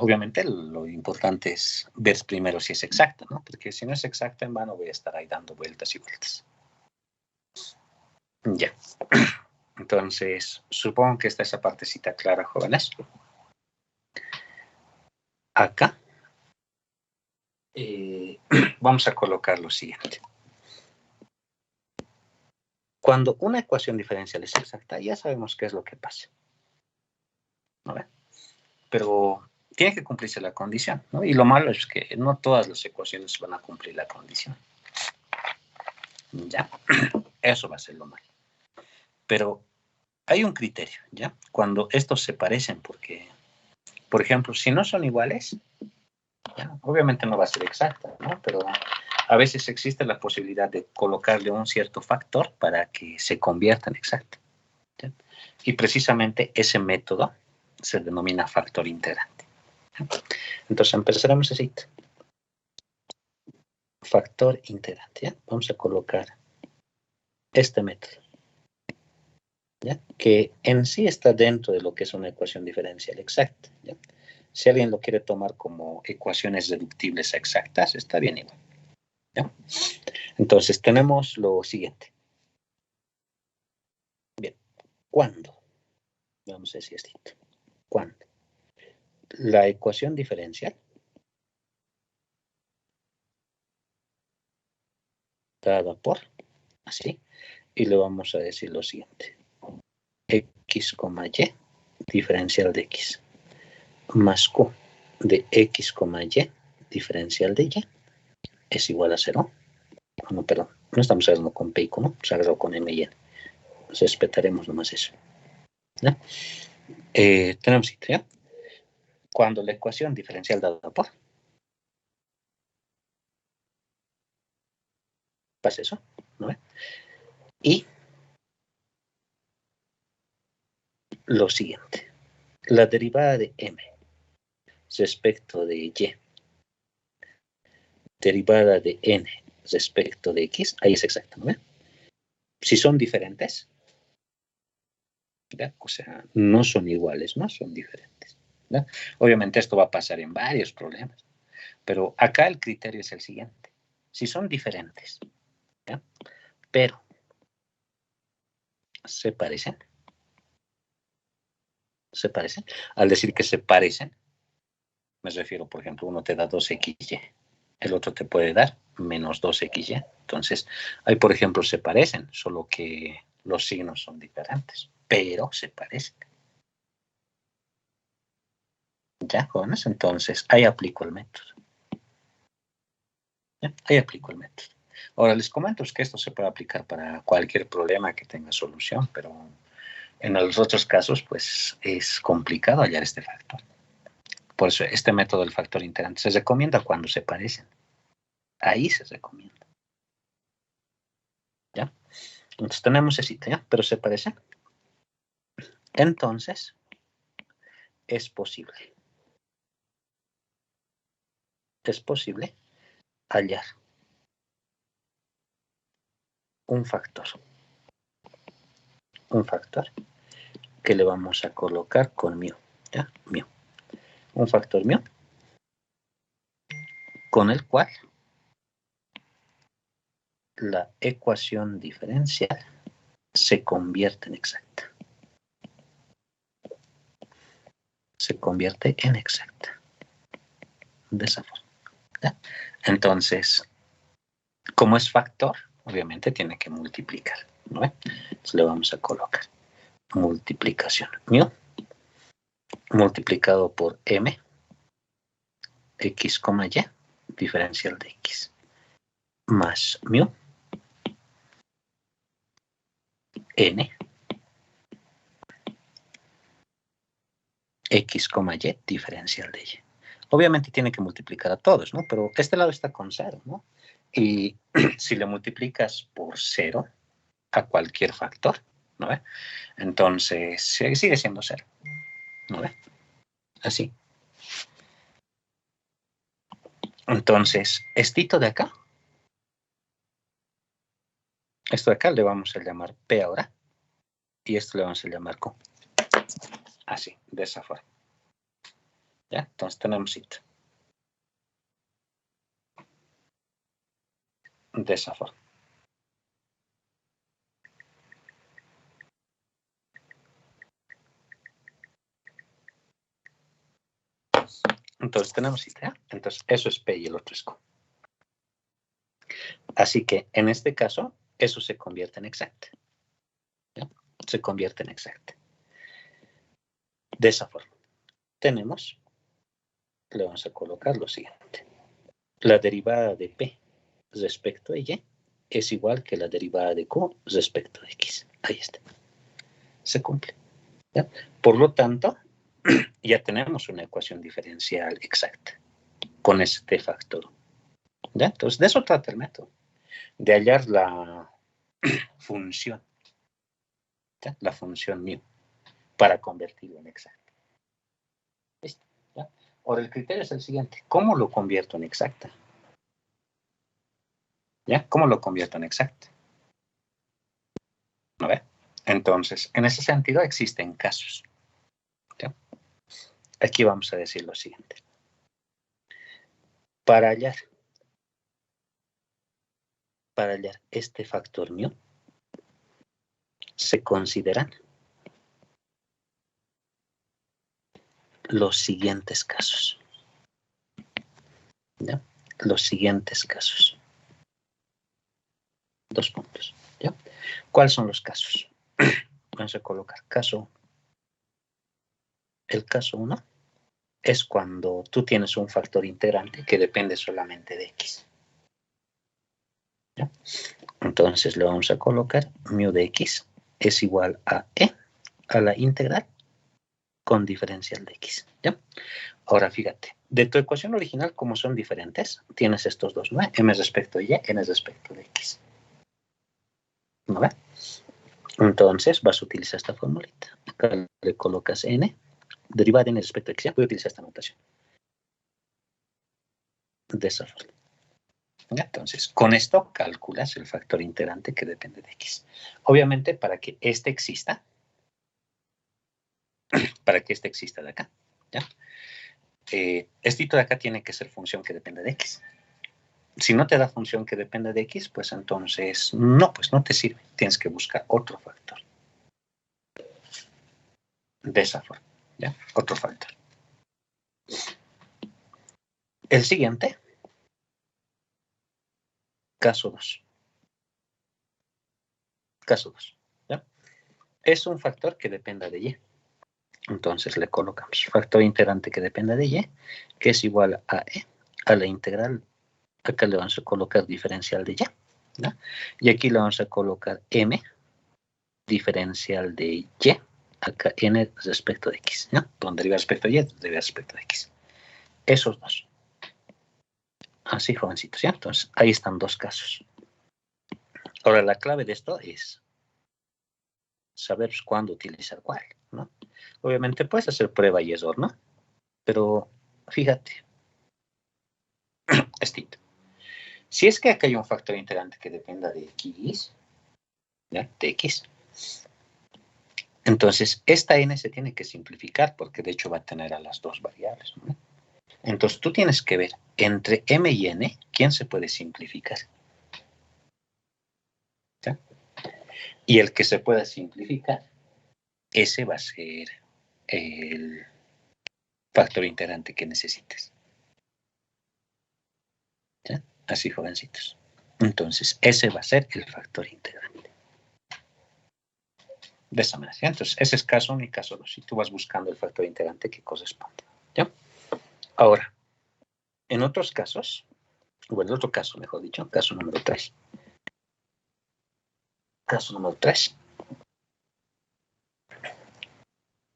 Speaker 1: Obviamente, lo importante es ver primero si es exacta, ¿no? Porque si no es exacta, en vano voy a estar ahí dando vueltas y vueltas. Ya. Entonces, supongo que está esa partecita clara, jóvenes. Acá vamos a colocar lo siguiente. Cuando una ecuación diferencial es exacta, ya sabemos qué es lo que pasa. ¿No ve? Pero tiene que cumplirse la condición, ¿no? Y lo malo es que no todas las ecuaciones van a cumplir la condición. ¿Ya? Eso va a ser lo malo. Pero hay un criterio, ¿ya? Cuando estos se parecen, porque, por ejemplo, si no son iguales, ¿ya? Obviamente no va a ser exacta, ¿no? Pero a veces existe la posibilidad de colocarle un cierto factor para que se convierta en exacto, ¿ya? Y precisamente ese método se denomina factor integrante. Entonces empezaremos así. Factor integrante, ¿ya? Vamos a colocar este método, ¿ya? Que en sí está dentro de lo que es una ecuación diferencial exacta, ¿ya? Si alguien lo quiere tomar como ecuaciones deductibles exactas, está bien igual, ¿ya? Entonces tenemos lo siguiente. Bien, ¿cuándo? Vamos a decir esto. ¿Cuándo? La ecuación diferencial dada por, así, y le vamos a decir lo siguiente. X, y, diferencial de X, más Q de X, Y, diferencial de Y, es igual a 0. No, perdón, no estamos hablando con P y Q, ¿no? Se ha agarrado con M y N. Respetaremos nomás eso. ¿Ya? Tenemos esto, ¿ya? Cuando la ecuación diferencial dada por, pasa eso, ¿no? Y lo siguiente, la derivada de M respecto de Y, derivada de N respecto de X, ahí es exacta, ¿no? Si son diferentes, ¿ya? O sea, no son iguales, no son diferentes, ¿ya? Obviamente esto va a pasar en varios problemas, pero acá el criterio es el siguiente. Si son diferentes, ¿ya? Pero se parecen, al decir que se parecen, me refiero, por ejemplo, uno te da 2XY, el otro te puede dar menos 2XY. Entonces, ahí, por ejemplo, se parecen, solo que los signos son diferentes, pero se parecen. ¿Ya, jóvenes? Entonces, ahí aplico el método. ¿Ya? Ahí aplico el método. Ahora, les comento que esto se puede aplicar para cualquier problema que tenga solución, pero en los otros casos, pues, es complicado hallar este factor. Por eso, este método del factor integrante se recomienda cuando se parecen. Ahí se recomienda. ¿Ya? Entonces tenemos ese, ¿ya? Pero se parecen. Entonces, es posible hallar un factor que le vamos a colocar con mu, ¿ya? Mu. Un factor mu con el cual la ecuación diferencial se convierte en exacta. Se convierte en exacta. De esa forma. ¿Ya? Entonces, como es factor, obviamente tiene que multiplicar, ¿no? Entonces le vamos a colocar multiplicación. Mu multiplicado por m, x, y, diferencial de x, más mu, n, x, y, diferencial de y. Obviamente tiene que multiplicar a todos, ¿no? Pero este lado está con 0, ¿no? Y si le multiplicas por 0 a cualquier factor, ¿no ve? Entonces sigue siendo 0, ¿no ve? Así. Entonces, esto de acá, esto de acá le vamos a llamar P ahora, y esto le vamos a llamar Q. Así, de esa forma. ¿Ya? Entonces tenemos esto. De esa forma. Entonces tenemos esto, ¿ya? Entonces eso es P y el otro es Q. Así que en este caso, eso se convierte en exacta. ¿Ya? Se convierte en exacta. De esa forma. Tenemos, le vamos a colocar lo siguiente. La derivada de P respecto a Y es igual que la derivada de Q respecto a X. Ahí está. Se cumple. ¿Ya? Por lo tanto, ya tenemos una ecuación diferencial exacta con este factor. ¿Ya? Entonces, de eso trata el método. De hallar la función. ¿Ya? La función mu para convertirlo en exacta. ¿Listo? ¿Ya? Ahora, el criterio es el siguiente. ¿Cómo lo convierto en exacta? ¿Ya? ¿Cómo lo convierto en exacta? ¿No ve? Entonces, en ese sentido existen casos. ¿Ya? Aquí vamos a decir lo siguiente. Para hallar este factor mu, se consideran los siguientes casos. ¿Ya? Los siguientes casos. 2 puntos. ¿Ya? ¿Cuáles son los casos? Vamos a colocar caso. El caso 1 es cuando tú tienes un factor integrante que depende solamente de x. ¿Ya? Entonces le vamos a colocar mu de x es igual a e a la integral con diferencial de x. ¿Ya? Ahora fíjate, de tu ecuación original, como son diferentes, tienes estos dos, ¿no? M respecto de y, n respecto de x. ¿No ve? Entonces vas a utilizar esta formulita. Acá le colocas n, derivada de n respecto de x. Ya voy a utilizar esta notación. De esa forma. ¿Ya? Entonces, con esto calculas el factor integrante que depende de x. Obviamente, para que este exista de acá, ¿ya? Este de acá tiene que ser función que depende de x. Si no te da función que depende de x, pues entonces no te sirve. Tienes que buscar otro factor. De esa forma, ¿ya? Otro factor. El siguiente, caso 2. Caso 2, ¿ya? Es un factor que dependa de y. Entonces le colocamos factor integrante que dependa de y, que es igual a e, a la integral. Acá le vamos a colocar diferencial de y, ¿ya? Y aquí le vamos a colocar m, diferencial de y, acá n respecto de x, ¿ya? Donde deriva respecto de y, deriva respecto de x. Esos dos. Así, jovencitos, ¿ya? Entonces, ahí están dos casos. Ahora, la clave de esto es saber cuándo utilizar cuál, ¿no? Obviamente puedes hacer prueba y error, ¿no? Pero, fíjate, estito. Si es que acá hay un factor integrante que dependa de x, ¿ya? De x. Entonces, esta n se tiene que simplificar porque de hecho va a tener a las dos variables, ¿no? Entonces, tú tienes que ver entre m y n, ¿quién se puede simplificar? ¿Ya? Y el que se pueda simplificar, ese va a ser el factor integrante que necesites. ¿Ya? Así, jovencitos. Entonces, ese va a ser el factor integrante. De esa manera. ¿Ya? Entonces, ese es caso 1 y caso 2. Si tú vas buscando el factor integrante que corresponde. ¿Ya? Ahora, en otros casos, o en otro caso, mejor dicho, caso número 3. Caso número 3.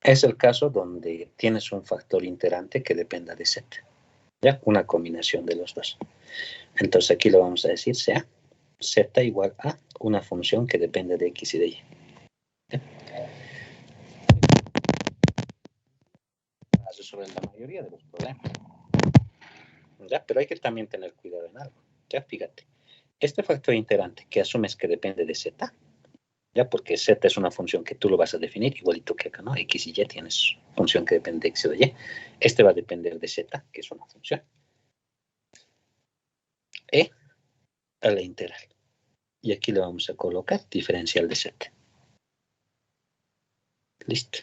Speaker 1: Es el caso donde tienes un factor integrante que dependa de z. ¿Ya? Una combinación de los dos. Entonces, aquí lo vamos a decir sea z igual a una función que depende de x y de y. ¿Ya? Para resolver la mayoría de los problemas. ¿Ya? Pero hay que también tener cuidado en algo. Ya, fíjate. Este factor integrante que asumes que depende de z, ya, porque z es una función que tú lo vas a definir, igualito que acá, ¿no? X y y tienes función que depende de x o de y. Este va a depender de z, que es una función. E a la integral. Y aquí le vamos a colocar diferencial de z. Listo.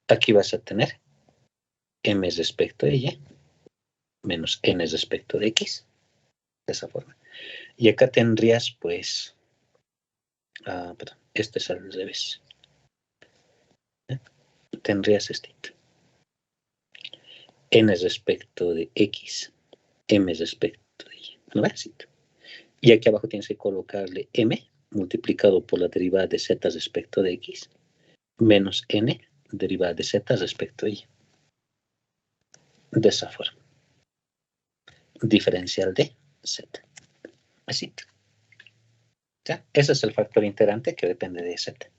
Speaker 1: Aquí vas a tener m respecto de y menos n respecto de x. De esa forma. Y acá tendrías, pues, perdón, este es al revés. Tendrías este. N respecto de x, m respecto de y. ¿No ves? Y aquí abajo tienes que colocarle m multiplicado por la derivada de z respecto de x menos n derivada de z respecto de y. De esa forma. Diferencial de z. Así. ¿Ya? Ese es el factor integrante que depende de z.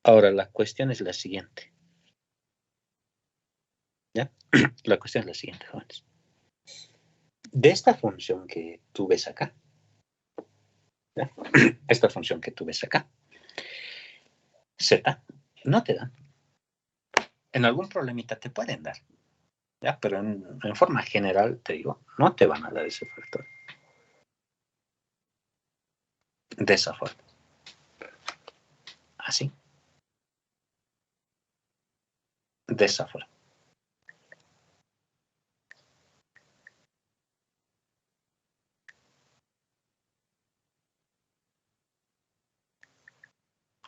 Speaker 1: Ahora, la cuestión es la siguiente. ¿Ya? La cuestión es la siguiente, jóvenes. De esta función que tú ves acá, ¿ya? Esta función que tú ves acá, z, no te dan. En algún problemita te pueden dar, ¿ya? Pero en forma general, te digo, no te van a dar ese factor. De esa forma. Así. De esa forma.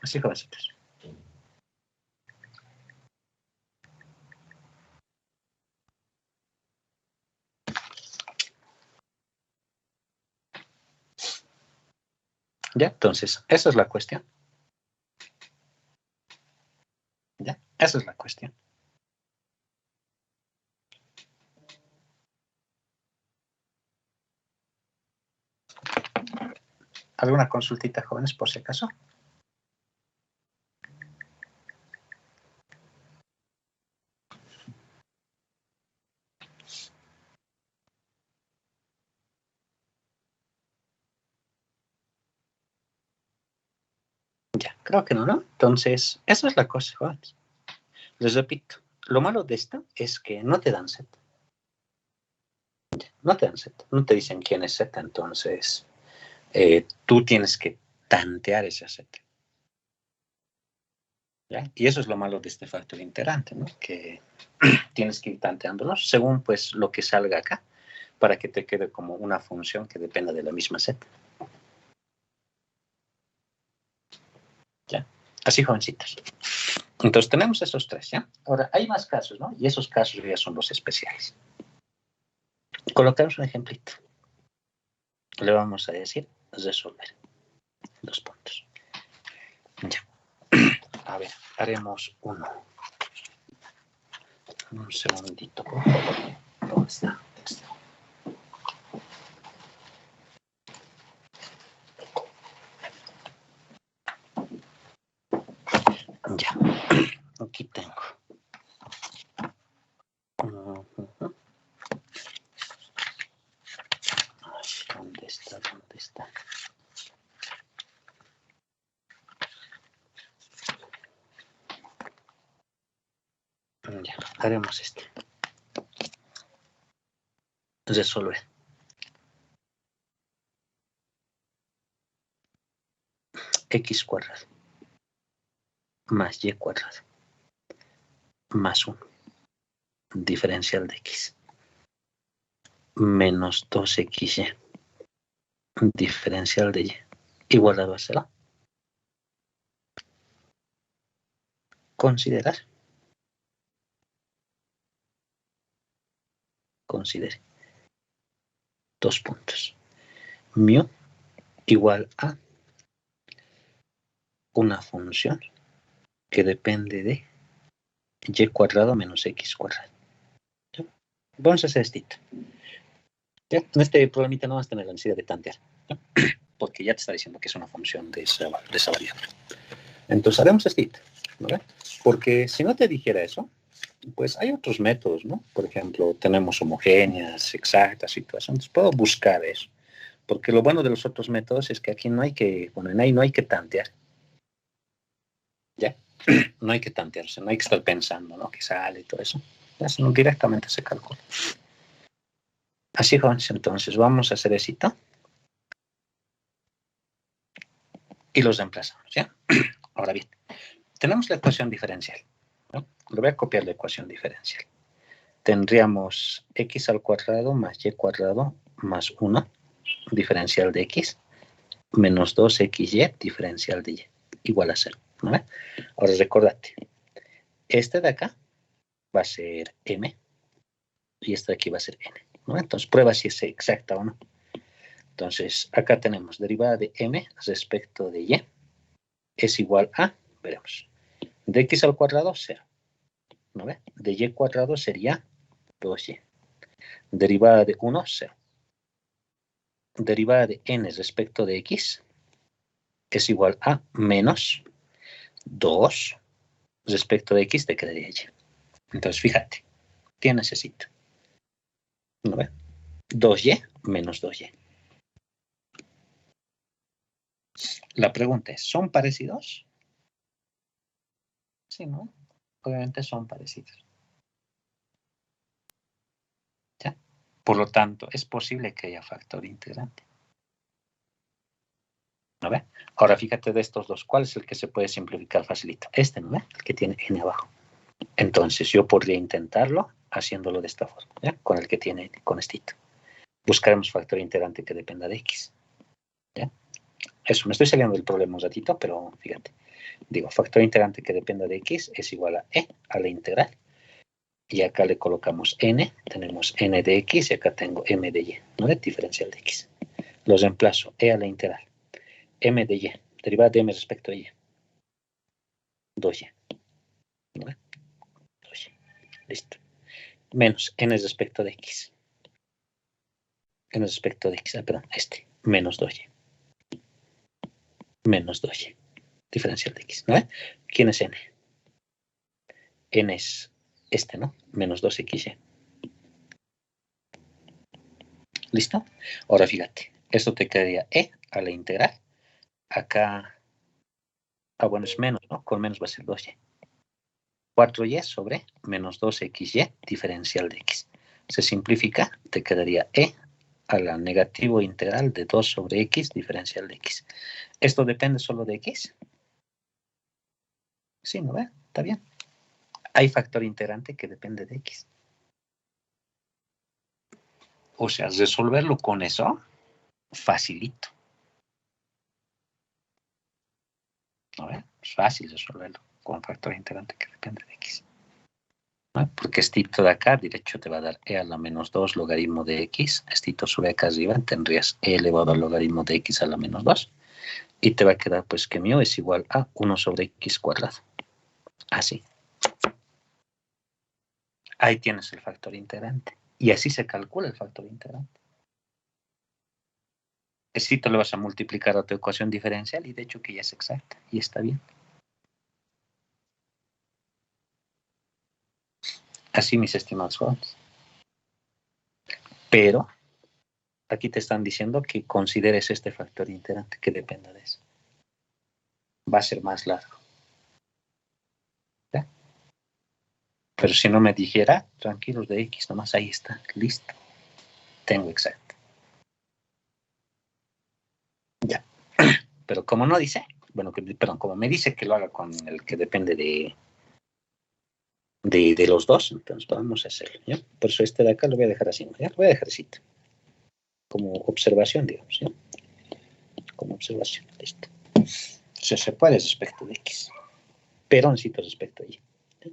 Speaker 1: Así, jovencitos. Ya, entonces, esa es la cuestión. Ya, esa es la cuestión. ¿Alguna consultita, jóvenes, por si acaso? Ya, creo que no, ¿no? Entonces, esa es la cosa, jóvenes. Les repito, lo malo de esto es que no te dan Z. No te dan Z. No te dicen quién es Z, entonces tú tienes que tantear esa Z. ¿Ya? Y eso es lo malo de este factor integrante, ¿no? Que tienes que ir tanteándolos según pues lo que salga acá para que te quede como una función que dependa de la misma Z. ¿Ya? Así, jovencitos. Entonces tenemos esos tres, ¿ya? Ahora, hay más casos, ¿no? Y esos casos ya son los especiales. Colocamos un ejemplito. Le vamos a decir resolver. 2 puntos. Ya. A ver, haremos uno. Un segundito, por favor. ¿Dónde está? Ya. Aquí tengo. ¿Dónde está? ¿Dónde está? Ya, haremos este. Resolver. X cuadrado más Y cuadrado más 1 diferencial de X menos 2XY diferencial de Y igualado a 0. Considerar. Considere. 2 puntos. Mu igual a una función que depende de Y cuadrado menos X cuadrado. ¿Ya? Vamos a hacer esto. ¿Ya? En este problemita no vas a tener la necesidad de tantear, ¿ya? Porque ya te está diciendo que es una función de esa variable. Entonces haremos esto, ¿no? Porque si no te dijera eso, pues hay otros métodos, ¿no? Por ejemplo, tenemos homogéneas, exactas y todo eso. Entonces puedo buscar eso. Porque lo bueno de los otros métodos es que aquí no hay que, bueno, en ahí no hay que tantear. ¿Ya? No hay que tantearse, no hay que estar pensando, ¿no? Que sale y todo eso. Ya, sino directamente se calcula. Así, jóvenes, entonces vamos a hacer esto. Y los reemplazamos, ¿ya? Ahora bien, tenemos la ecuación diferencial, ¿no? Le voy a copiar la ecuación diferencial. Tendríamos x al cuadrado más y cuadrado más 1 diferencial de x menos 2xy diferencial de y igual a 0, ¿no? Ahora recordate, este de acá va a ser m y este de aquí va a ser n, ¿no? Entonces prueba si es exacta o no. Entonces acá tenemos derivada de m respecto de y es igual a, veremos, de x al cuadrado 0, ¿no ve? De y cuadrado sería 2y. Derivada de 1, 0. Derivada de n respecto de x es igual a menos 2 respecto de x te quedaría y. Entonces, fíjate, ¿qué necesito? ¿No ve? 2y menos 2y. La pregunta es, ¿son parecidos? Sí, ¿no? Obviamente son parecidos. ¿Ya? Por lo tanto, es posible que haya factor integrante. ¿No ve? Ahora fíjate de estos dos, ¿cuál es el que se puede simplificar facilito? Este, ¿no ve? El que tiene n abajo. Entonces yo podría intentarlo haciéndolo de esta forma, ¿ya? Con el que tiene n, con estito. Buscaremos factor integrante que dependa de x. ¿Ya? Eso, me estoy saliendo del problema un ratito, pero fíjate. Digo, factor integrante que dependa de x es igual a e a la integral. Y acá le colocamos n, tenemos n de x y acá tengo m de y, ¿no? Diferencial de x. Los reemplazo, e a la integral. M de y, derivada de m respecto a y. 2y. ¿No? 2y. Listo. Menos n respecto de x. N respecto de x, perdón, menos 2y. Menos 2y. Diferencial de x, ¿no? ¿Quién es n? N es ¿no? Menos 2xy. ¿Listo? Ahora fíjate, esto te quedaría e a la integral. Acá, bueno, es menos, ¿no? Con menos va a ser 2y. 4y sobre menos 2xy diferencial de x. Se simplifica, te quedaría e a la negativo integral de 2 sobre x diferencial de x. ¿Esto depende solo de x? Sí, ¿no ve? Está bien. Hay factor integrante que depende de x. O sea, resolverlo con eso, facilito. ¿No ve? Es fácil resolverlo con factor integrante que depende de x. ¿No? Porque estito de acá, derecho te va a dar e a la menos 2 logaritmo de x. Estito sube acá arriba, tendrías e elevado al logaritmo de x a la menos 2. Y te va a quedar pues que mu es igual a 1 sobre x cuadrado. Así. Ahí tienes el factor integrante. Y así se calcula el factor integrante. Estito le vas a multiplicar a tu ecuación diferencial y de hecho que ya es exacta. Y está bien. Así, mis estimados jóvenes. Pero aquí te están diciendo que consideres este factor integrante que dependa de eso. Va a ser más largo. ¿Ya? Pero si no me dijera, tranquilos de x, nomás ahí está, listo. Tengo exacto. Ya. Pero como no dice, bueno, perdón, como me dice que lo haga con el que depende de los dos, entonces vamos a hacerlo, ¿ya? Por eso este de acá lo voy a dejar así, ¿ya? Lo voy a dejar así. Como observación, digamos, ¿ya? Como observación, listo. O sea, se puede respecto de x, pero necesito respecto de y. ¿Ya?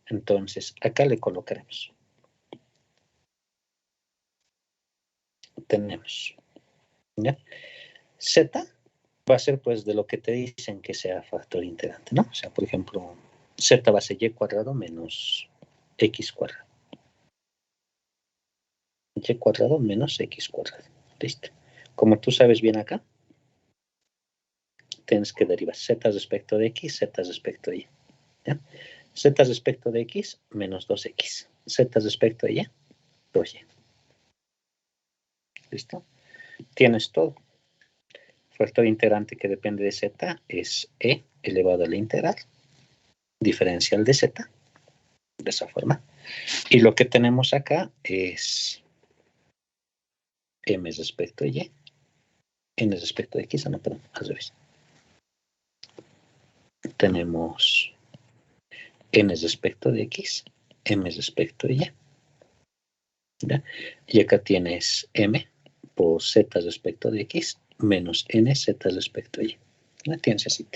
Speaker 1: Entonces, acá le colocaremos. Tenemos, ¿ya? Z va a ser, pues, de lo que te dicen que sea factor integrante, ¿no? O sea, por ejemplo, Z va a ser y cuadrado menos x cuadrado. Y cuadrado menos x cuadrado. Listo. Como tú sabes bien acá, tienes que derivar z respecto de x, z respecto de y. ¿Ya? Z respecto de x, menos 2x. Z respecto de y, 2y. ¿Listo? Tienes todo. Factor integrante que depende de z es e elevado a la integral diferencial de z. De esa forma. Y lo que tenemos acá es m respecto de y. N respecto de x, no, perdón, al revés. Tenemos n respecto de x, m respecto de y. ¿Ya? Y acá tienes m por z respecto de x menos n z respecto de y. ¿Ya? Tienes así.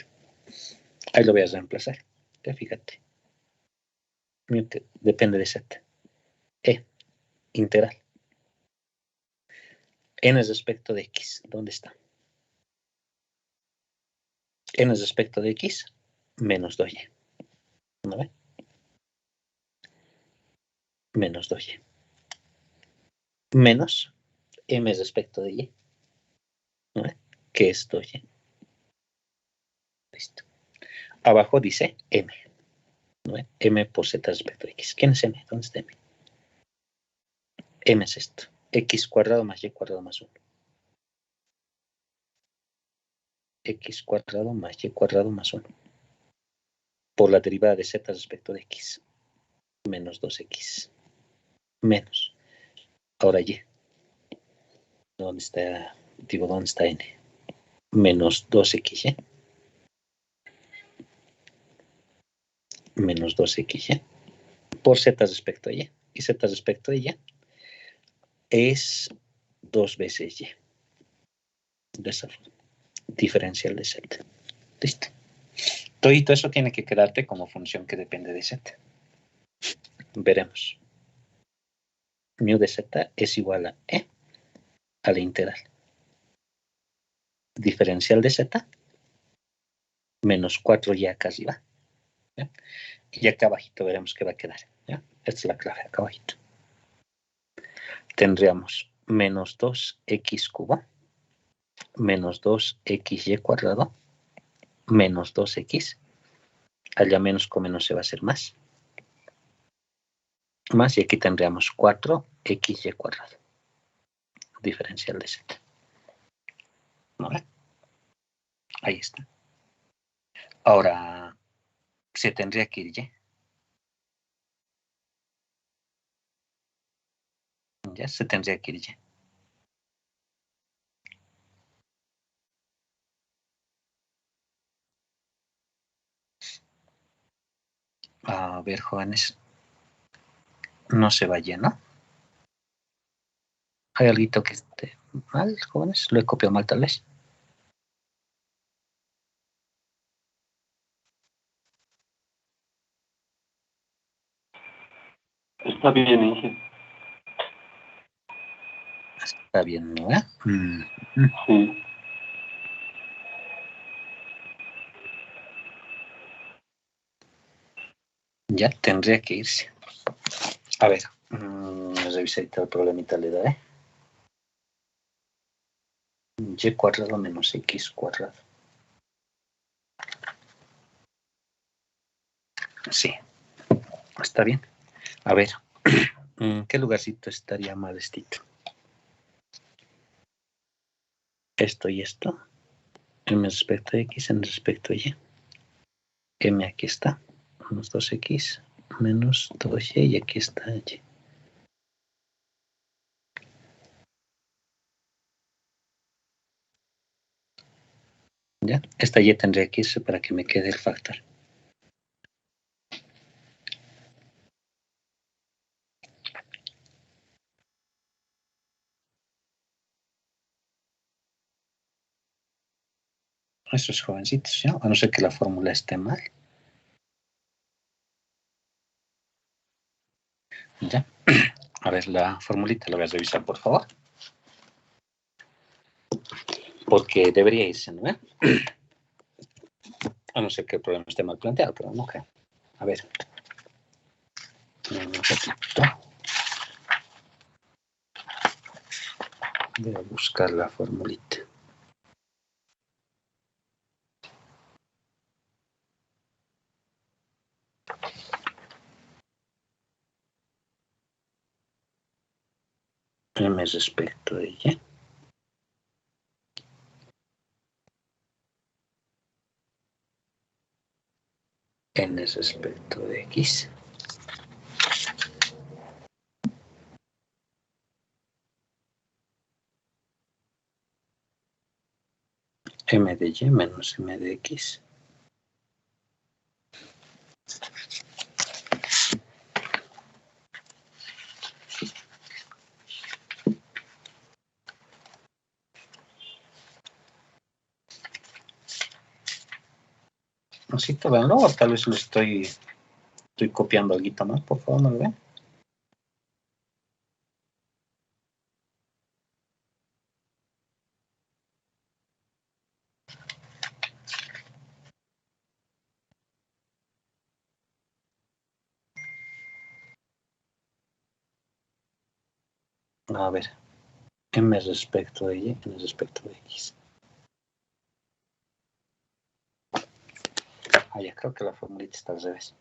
Speaker 1: Ahí lo voy a reemplazar. ¿Ya? Fíjate. Depende de z. E, integral. N respecto de x. ¿Dónde está? N respecto de x menos 2y. ¿No ve? Menos 2y. Menos m respecto de y. ¿No ve? Que es 2y. Listo. Abajo dice m. ¿No ve? M por z respecto de x. ¿Quién es m? ¿Dónde está m? M es esto. X cuadrado más y cuadrado más 1. X cuadrado más y cuadrado más 1. Por la derivada de z respecto de x. Menos 2x. Menos. Ahora y. ¿Dónde está? Digo, ¿dónde está n? Menos 2xy. Menos 2xy. Por z respecto a y. Y z respecto de y es 2 veces y. De esa forma. Diferencial de z. Listo. Todo eso tiene que quedarte como función que depende de z. Veremos. Mu de z es igual a e a la integral diferencial de z menos 4y acá arriba. ¿Ya? Y acá abajito veremos qué va a quedar. ¿Ya? Esta es la clave acá abajito. Tendríamos menos 2x cubo menos 2xy cuadrado menos 2x. Allá menos con menos se va a hacer más. Más y aquí tendríamos 4xy cuadrado. Diferencial de z. ¿Vale? Ahí está. Ahora se tendría que ir y. Ya se tendría que ir y. A ver, jóvenes. No se va lleno. ¿Hay algo que esté mal, jóvenes? Lo he copiado mal tal vez.
Speaker 2: Está bien, Inge.
Speaker 1: Está bien, ¿no?
Speaker 2: Sí.
Speaker 1: Ya tendría que irse. A ver, revisar todo el problemita le da, y cuadrado menos x cuadrado. Sí, está bien. A ver, ¿qué lugarcito estaría malestito? Esto y esto. En respecto a x, en respecto a y. M aquí está. Menos 2x menos 2y y aquí está y. ¿Ya? Esta y tendría que irse para que me quede el factor. Esos jovencitos, ¿ya? A no ser que la fórmula esté mal. ¿Ya? A ver, la formulita la voy a revisar, por favor. Porque debería irse, ¿no? A no ser que el problema esté mal planteado, pero no creo. A ver. Un ratito. Voy a buscar la formulita. M respecto de y. N respecto de x. M de y menos M de x. Así te ven, o tal vez lo estoy copiando algo más, por favor, ¿no lo ven? A ver, M respecto de y, N respecto de x. Ah, ya creo que la formulita está al revés.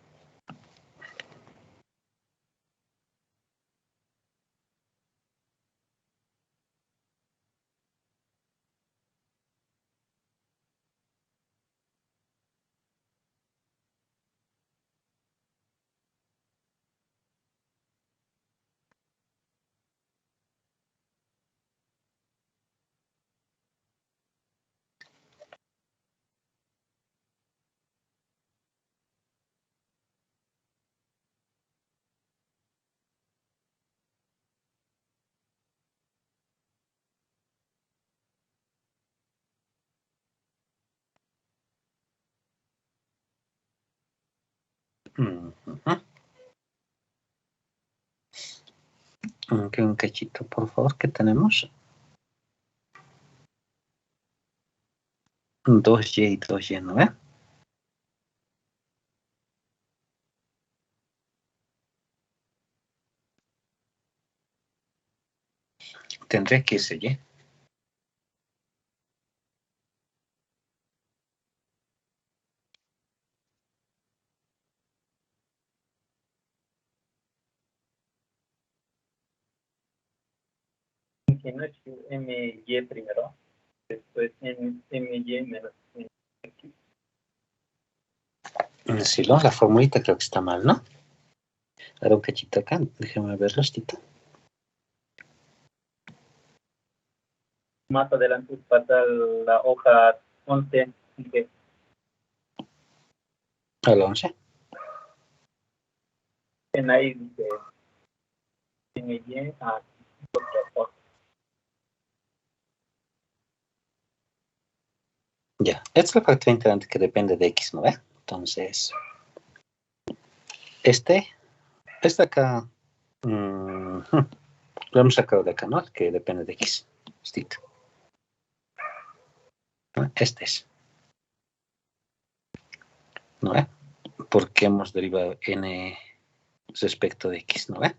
Speaker 1: Ok, un cachito, por favor, ¿qué tenemos? 2y y 2y, ¿no ve? Tendría que ser y.
Speaker 3: Que no es MY primero, después MY menos MX.
Speaker 1: Sí, ¿no? La formulita creo que está mal, ¿no? Ahora un cachito acá, déjeme verlo, Tito.
Speaker 3: Más adelante pasa la hoja 11, que
Speaker 1: Al 11.
Speaker 3: en ahí dice MY a otra.
Speaker 1: Ya, esta es la factor integrante que depende de x, ¿no ve? Entonces, este acá, lo hemos sacado de acá, ¿no? Que depende de x. Tito. Este es. ¿No ve? Porque hemos derivado n respecto de x, ¿no ve?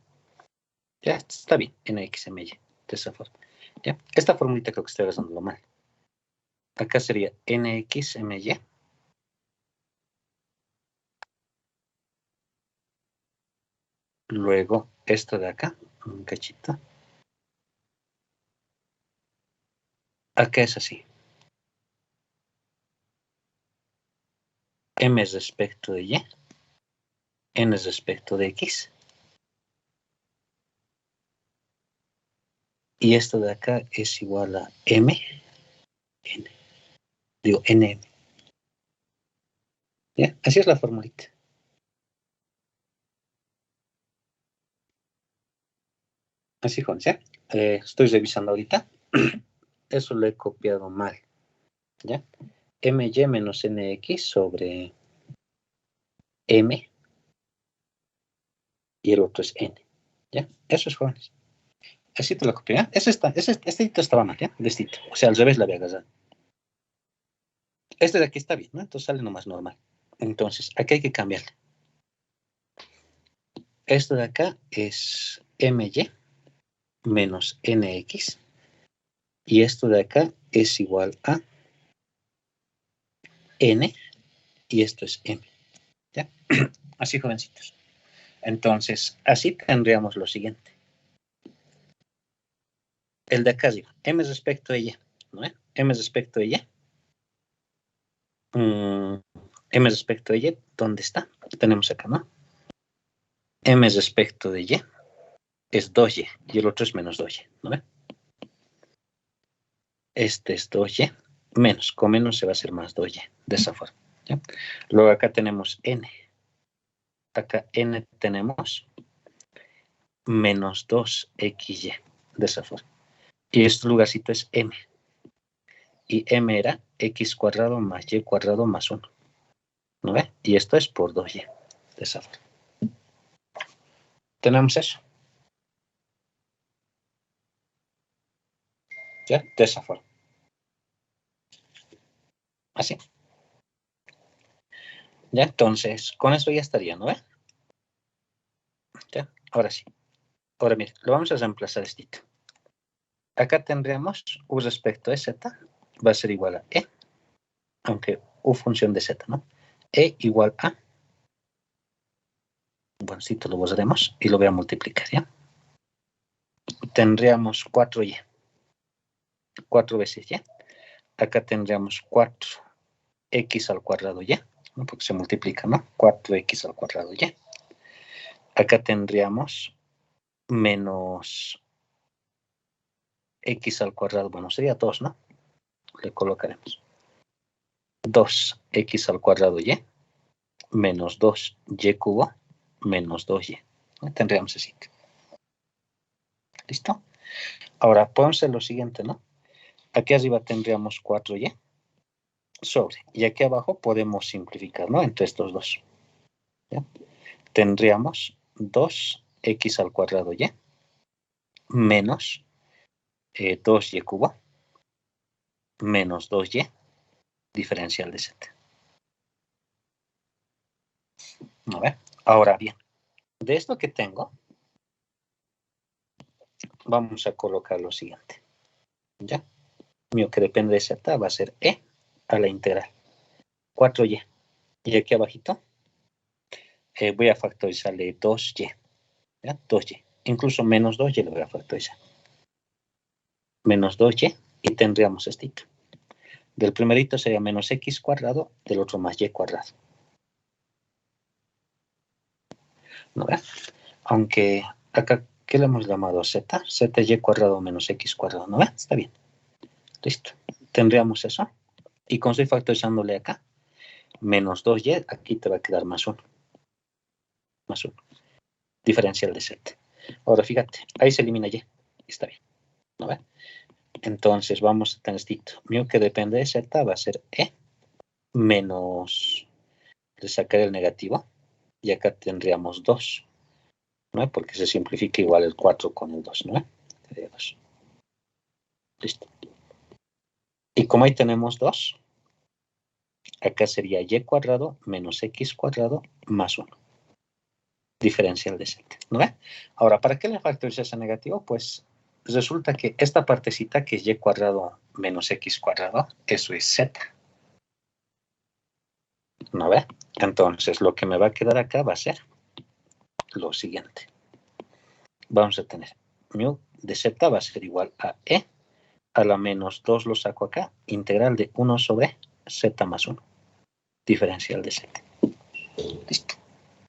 Speaker 1: Ya, está bien, nx my, de esa forma. ¿Ya? Esta formulita creo que estoy haciéndolo mal. Acá sería nx my. Luego, esto de acá, un cachito. Acá es así. M es respecto de y. N es respecto de x. Y esto de acá es igual a m. N. Digo, nm. ¿Ya? Así es la formulita. Así, jóvenes, ¿ya? Estoy revisando ahorita. Eso lo he copiado mal. ¿Ya? my menos nx sobre m. Y el otro es n. ¿Ya? Eso es, jóvenes. Así te lo copié, ¿ya? Este estaba mal, ¿ya? O sea, al revés la había agarrado. Este de aquí está bien, ¿no? Entonces sale nomás normal. Entonces, aquí hay que cambiarle. Esto de acá es my menos nx. Y esto de acá es igual a n. Y esto es m. ¿Ya? Así, jovencitos. Entonces, así tendríamos lo siguiente. El de acá digo, m respecto de y, ¿no? M respecto de y. M respecto de y, ¿dónde está? Tenemos acá, ¿no? M respecto de y es 2y y el otro es menos 2y, ¿no ven? Este es 2y menos, con menos se va a hacer más 2y, de esa forma, ¿ya? Luego acá tenemos n. Acá n tenemos menos 2xy, de esa forma. Y este lugarcito es m. Y m era x cuadrado más y cuadrado más 1. ¿No ve? Y esto es por 2y, de esa forma. Tenemos eso. ¿Ya? De esa forma. Así. ¿Ya? Entonces, con eso ya estaría, ¿no ve? ¿Ya? Ahora sí. Ahora mire, lo vamos a reemplazar estito. Acá tendríamos u respecto de z va a ser igual a e, aunque u función de z, ¿no? E igual a, bueno, sí, lo borraremos y lo voy a multiplicar, ¿ya? Tendríamos 4y, 4 veces y. Acá tendríamos 4x al cuadrado y, ¿no? Porque se multiplica, ¿no? 4x al cuadrado y. Acá tendríamos menos x al cuadrado, bueno, sería 2, ¿no? Le colocaremos 2x al cuadrado y menos 2y cubo menos 2y. Tendríamos así. ¿Listo? Ahora, podemos hacer lo siguiente, ¿no? Aquí arriba tendríamos 4y sobre. Y aquí abajo podemos simplificar, ¿no? Entre estos dos. ¿Ya? tendríamos 2x al cuadrado y menos 2y cubo menos 2y diferencial de z. A ver, ahora bien, de esto que tengo, vamos a colocar lo siguiente. ¿Ya? Mío que depende de z va a ser e a la integral 4y. Y aquí abajito voy a factorizarle 2y. ¿Ya? 2y. Incluso menos 2y lo voy a factorizar. Menos 2y y tendríamos esto. Del primerito sería menos x cuadrado, del otro más y cuadrado. ¿No ve? Aunque acá, ¿qué le hemos llamado z? Z y cuadrado menos x cuadrado. ¿No ve? Está bien. Listo. Tendríamos eso. Y como estoy factorizándole acá, menos 2y, aquí te va a quedar más 1. Más 1. Diferencial de z. Ahora fíjate, ahí se elimina y. Está bien. ¿No ve? Entonces vamos a tener esto. Mío que depende de z va a ser e menos, le sacaré el negativo. Y acá tendríamos 2. ¿No? Porque se simplifica igual el 4 con el 2. ¿No? Sería 2. Listo. Y como ahí tenemos 2, acá sería y cuadrado menos x cuadrado más 1. Diferencial de z. ¿No ve? Ahora, ¿para qué le factorizo ese negativo? Pues resulta que esta partecita que es y cuadrado menos x cuadrado, eso es z. ¿No ve? Entonces, lo que me va a quedar acá va a ser lo siguiente. Vamos a tener mu de z va a ser igual a e a la menos 2 lo saco acá, integral de 1 sobre z más 1. Diferencial de z. Listo.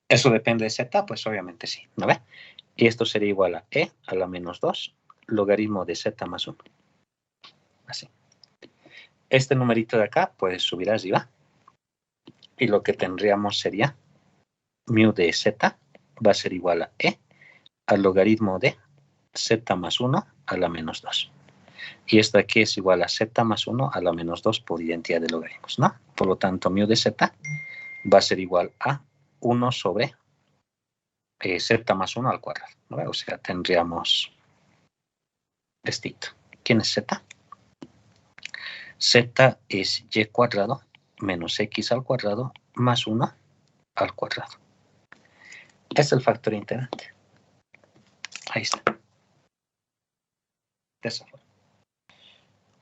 Speaker 1: ¿Eso depende de z? Pues obviamente sí, ¿no ve? Y esto sería igual a e a la menos 2 logaritmo de z más 1. Así. Este numerito de acá puede subir arriba. Y lo que tendríamos sería mu de z va a ser igual a e al logaritmo de z más 1 a la menos 2. Y esto aquí es igual a z más 1 a la menos 2 por identidad de logaritmos, ¿no? Por lo tanto, mu de z va a ser igual a 1 sobre z más 1 al cuadrado, ¿no? O sea, tendríamos estito. ¿Quién es z? Z es y cuadrado menos x al cuadrado más 1 al cuadrado. Es el factor integrante. Ahí está. De esa forma.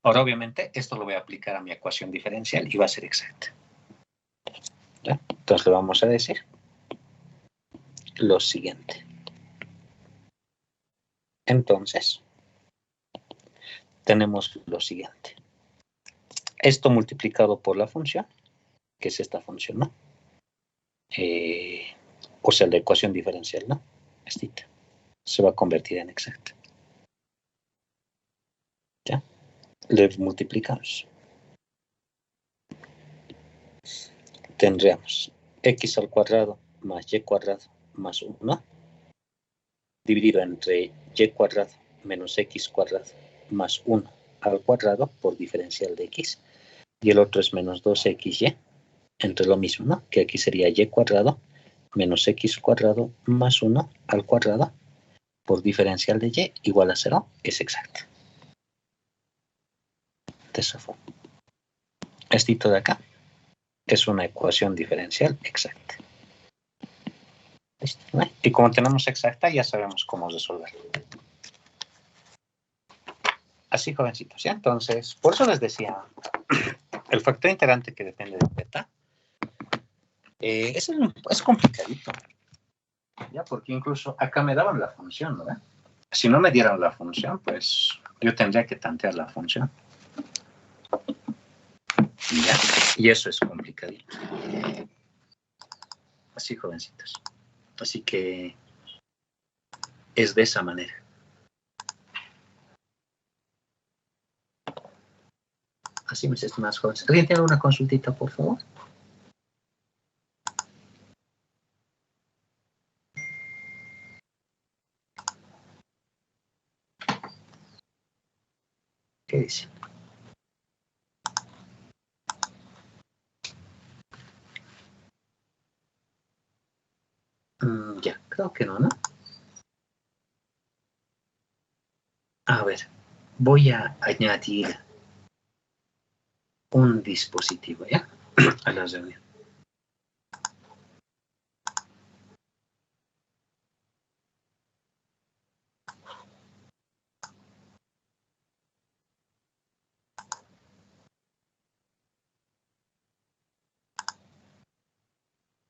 Speaker 1: Ahora, obviamente, esto lo voy a aplicar a mi ecuación diferencial y va a ser exacta. ¿Ya? Entonces le vamos a decir lo siguiente. Entonces, tenemos lo siguiente. Esto multiplicado por la función, que es esta función, ¿no? O sea, la ecuación diferencial, ¿no? Estita. Se va a convertir en exacta. ¿Ya? Le multiplicamos. Tendríamos x al cuadrado más y cuadrado más 1 dividido entre y cuadrado menos x cuadrado más 1 al cuadrado por diferencial de x. Y el otro es menos 2xy entre lo mismo, ¿no? Que aquí sería y cuadrado menos x cuadrado más 1 al cuadrado por diferencial de y igual a 0 es exacta. De esa forma. Esto de acá es una ecuación diferencial exacta. ¿Listo? ¿No? Y como tenemos exacta, ya sabemos cómo resolverlo. Así, jovencitos, ¿ya? Entonces, por eso les decía, el factor integrante que depende de beta es complicadito. ¿Ya? Porque incluso acá me daban la función, ¿no? Si no me dieran la función, pues yo tendría que tantear la función. ¿Ya? Y eso es complicadito. Así, jovencitos. Así que es de esa manera. Así, mis estimados jóvenes. ¿Alguien tiene alguna consultita, por favor? ¿Qué dice? Ya, creo que no, ¿no? A ver, voy a añadir un dispositivo, ¿ya? A la reunión.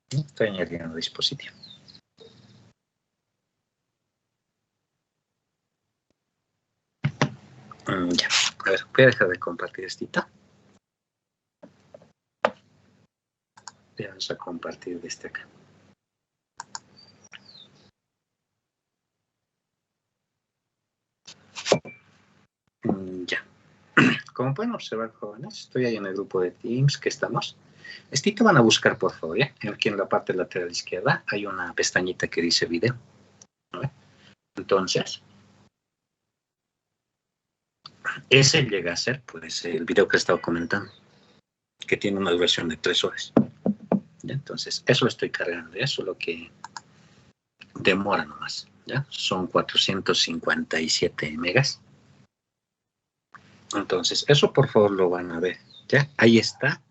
Speaker 1: Estoy añadiendo dispositivo. Ya, a ver, voy a dejar de compartir esto. Vamos a compartir desde acá. Ya. Como pueden observar, jóvenes, estoy ahí en el grupo de Teams que estamos. Estito van a buscar, por favor, ¿ya? Aquí en la parte lateral izquierda hay una pestañita que dice video. ¿No? Entonces, ese llega a ser, pues, el video que he estado comentando, que tiene una duración de 3 horas. ¿Ya? Entonces, eso lo estoy cargando, ¿ya? Eso es lo que demora nomás, ¿ya? Son 457 megas. Entonces, eso por favor lo van a ver, ¿ya? Ahí está,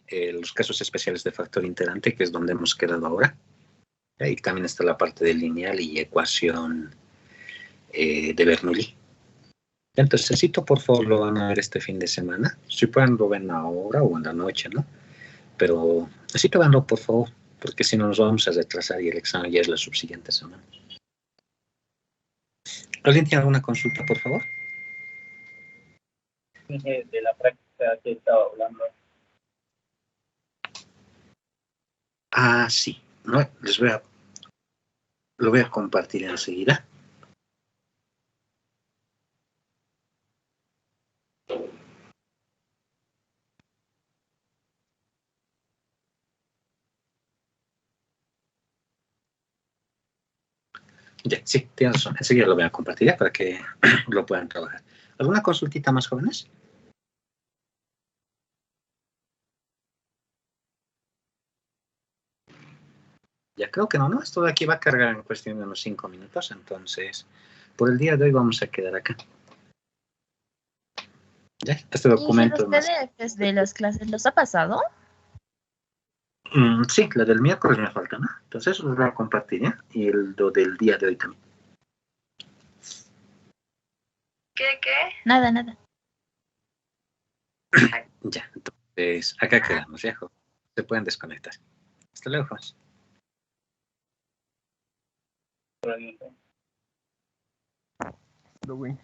Speaker 1: los casos especiales de factor integrante, que es donde hemos quedado ahora. Ahí también está la parte de lineal y ecuación de Bernoulli. Entonces, necesito, por favor, lo van a ver este fin de semana. Si pueden, lo ven ahora o en la noche, ¿no? Pero necesito verlo, por favor, porque si no nos vamos a retrasar y el examen ya es la subsiguiente semana. ¿Alguien tiene alguna consulta, por favor?
Speaker 3: De la práctica que estaba hablando.
Speaker 1: Ah, sí. No, lo voy a compartir enseguida. Ya, sí, tienes razón. Enseguida lo voy a compartir para que lo puedan trabajar. ¿Alguna consultita más, jóvenes? Ya creo que no, ¿no? Esto de aquí va a cargar en cuestión de unos 5 minutos, entonces por el día de hoy vamos a quedar acá. ¿Ya? Este documento
Speaker 4: ¿Y los PDFs de las clases los ha pasado?
Speaker 1: Sí, la del miércoles me falta, ¿no? Entonces eso los voy a compartir, ¿ya? Y lo del día de hoy también.
Speaker 4: ¿Qué? Nada.
Speaker 1: Ya, entonces acá quedamos, ¿ya? Se pueden desconectar. Hasta luego, Juan.
Speaker 3: Pero,
Speaker 5: Lo bueno.